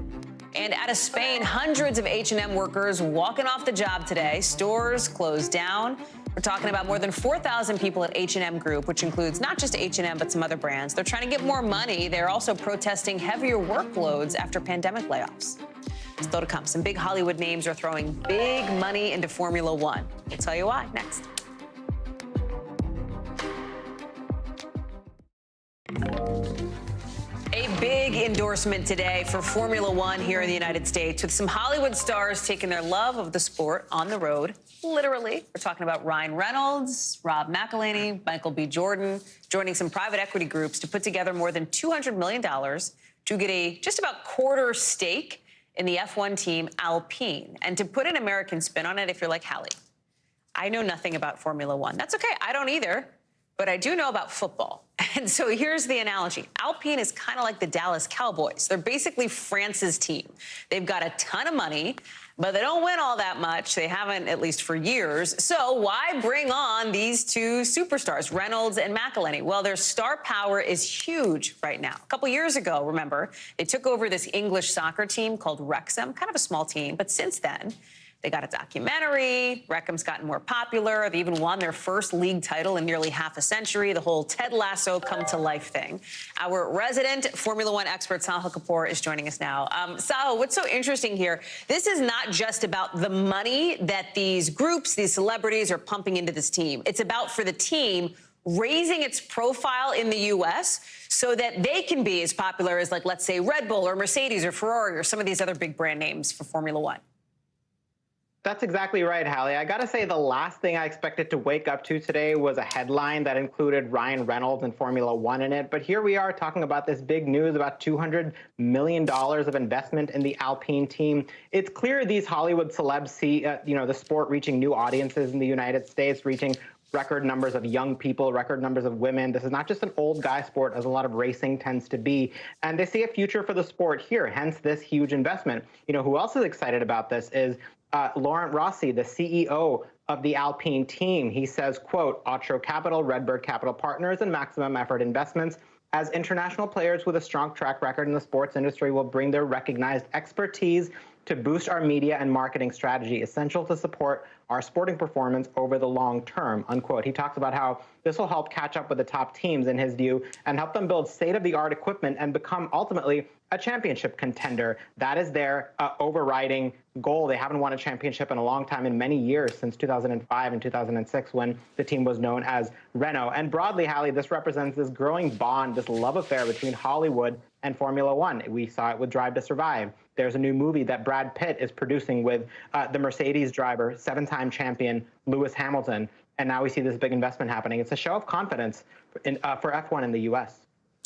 And out of Spain, hundreds of H&M workers walking off the job today. Stores closed down. We're talking about more than 4,000 people at H&M Group, which includes not just H&M, but some other brands. They're trying to get more money. They're also protesting heavier workloads after pandemic layoffs. Still to come, some big Hollywood names are throwing big money into Formula One. We'll tell you why next. A big endorsement today for Formula One here in the United States, with some Hollywood stars taking their love of the sport on the road, literally. We're talking about Ryan Reynolds, Rob McElhenney, Michael B. Jordan, joining some private equity groups to put together more than $200 million to get a just about quarter stake in the F1 team Alpine. And to put an American spin on it, if you're like Hallie, I know nothing about Formula One. That's okay, I don't either, but I do know about football. And so here's the analogy. Alpine is kind of like the Dallas Cowboys. They're basically France's team. They've got a ton of money, but they don't win all that much. They haven't, at least for years. So why bring on these 2 superstars, Reynolds and McElhenney? Well, their star power is huge right now. A couple years ago, remember, they took over this English soccer team called Wrexham, kind of a small team. But since then, they got a documentary. Wreckham's gotten more popular. They even won their first league title in nearly half a century, the whole Ted Lasso come to life thing. Our resident Formula One expert, Sahil Kapoor, is joining us now. Sahil, what's so interesting here, this is not just about the money that these groups, these celebrities are pumping into this team. It's about, for the team, raising its profile in the U.S. so that they can be as popular as, like, let's say, Red Bull or Mercedes or Ferrari or some of these other big brand names for Formula One. That's exactly right, Hallie. I got to say, the last thing I expected to wake up to today was a headline that included Ryan Reynolds and Formula One in it. But here we are talking about this big news about $200 million of investment in the Alpine team. It's clear these Hollywood celebs see, the sport reaching new audiences in the United States, reaching record numbers of young people, record numbers of women. This is not just an old guy sport, as a lot of racing tends to be. And they see a future for the sport here, hence this huge investment. Who else is excited about this is Laurent Rossi, the CEO of the Alpine team. He says, quote, Otro Capital, Redbird Capital Partners, and Maximum Effort Investments, as international players with a strong track record in the sports industry, will bring their recognized expertise to boost our media and marketing strategy, essential to support our sporting performance over the long term, unquote. He talks about how this will help catch up with the top teams, in his view, and help them build state-of-the-art equipment and become ultimately a championship contender. That is their overriding goal. They haven't won a championship in a long time, in many years, since 2005 and 2006, when the team was known as Renault. And broadly, Hallie, this represents this growing bond, this love affair between Hollywood and Formula One. We saw it with Drive to Survive. There's a new movie that Brad Pitt is producing with the Mercedes driver, seven-time champion Lewis Hamilton. And now we see this big investment happening. It's a show of confidence for F1 in the U.S.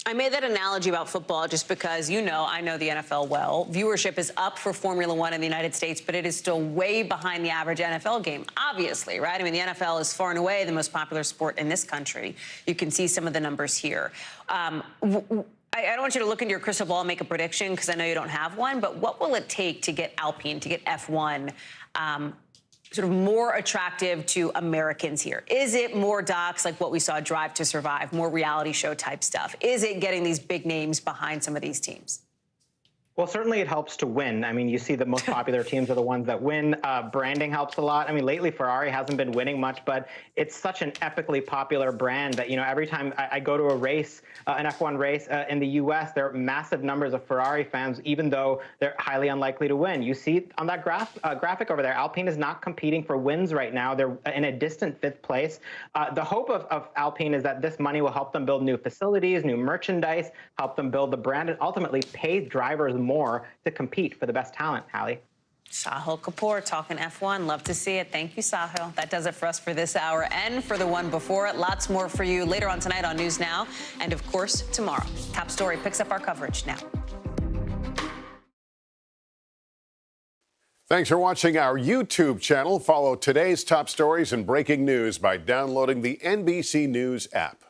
I made that analogy about football just because, I know the NFL well. Viewership is up for Formula One in the United States, but it is still way behind the average NFL game, obviously, right? I mean, the NFL is far and away the most popular sport in this country. You can see some of the numbers here. I don't want you to look into your crystal ball and make a prediction, because I know you don't have one, but what will it take to get Alpine, to get F1 sort of more attractive to Americans here? Is it more docs like what we saw Drive to Survive, more reality show type stuff? Is it getting these big names behind some of these teams? Well, certainly it helps to win. I mean, you see the most popular teams are the ones that win. Branding helps a lot. I mean, lately Ferrari hasn't been winning much, but it's such an epically popular brand that, every time I go to a race, an F1 race in the U.S., there are massive numbers of Ferrari fans, even though they're highly unlikely to win. You see on that graphic over there, Alpine is not competing for wins right now. They're in a distant 5th place. The hope of Alpine is that this money will help them build new facilities, new merchandise, help them build the brand, and ultimately pay drivers more to compete for the best talent, Hallie. Sahil Kapoor talking F1. Love to see it. Thank you, Sahil. That does it for us for this hour and for the one before it. Lots more for you later on tonight on News Now, and of course tomorrow. Top Story picks up our coverage now. Thanks for watching our YouTube channel. Follow today's top stories and breaking news by downloading the NBC News app.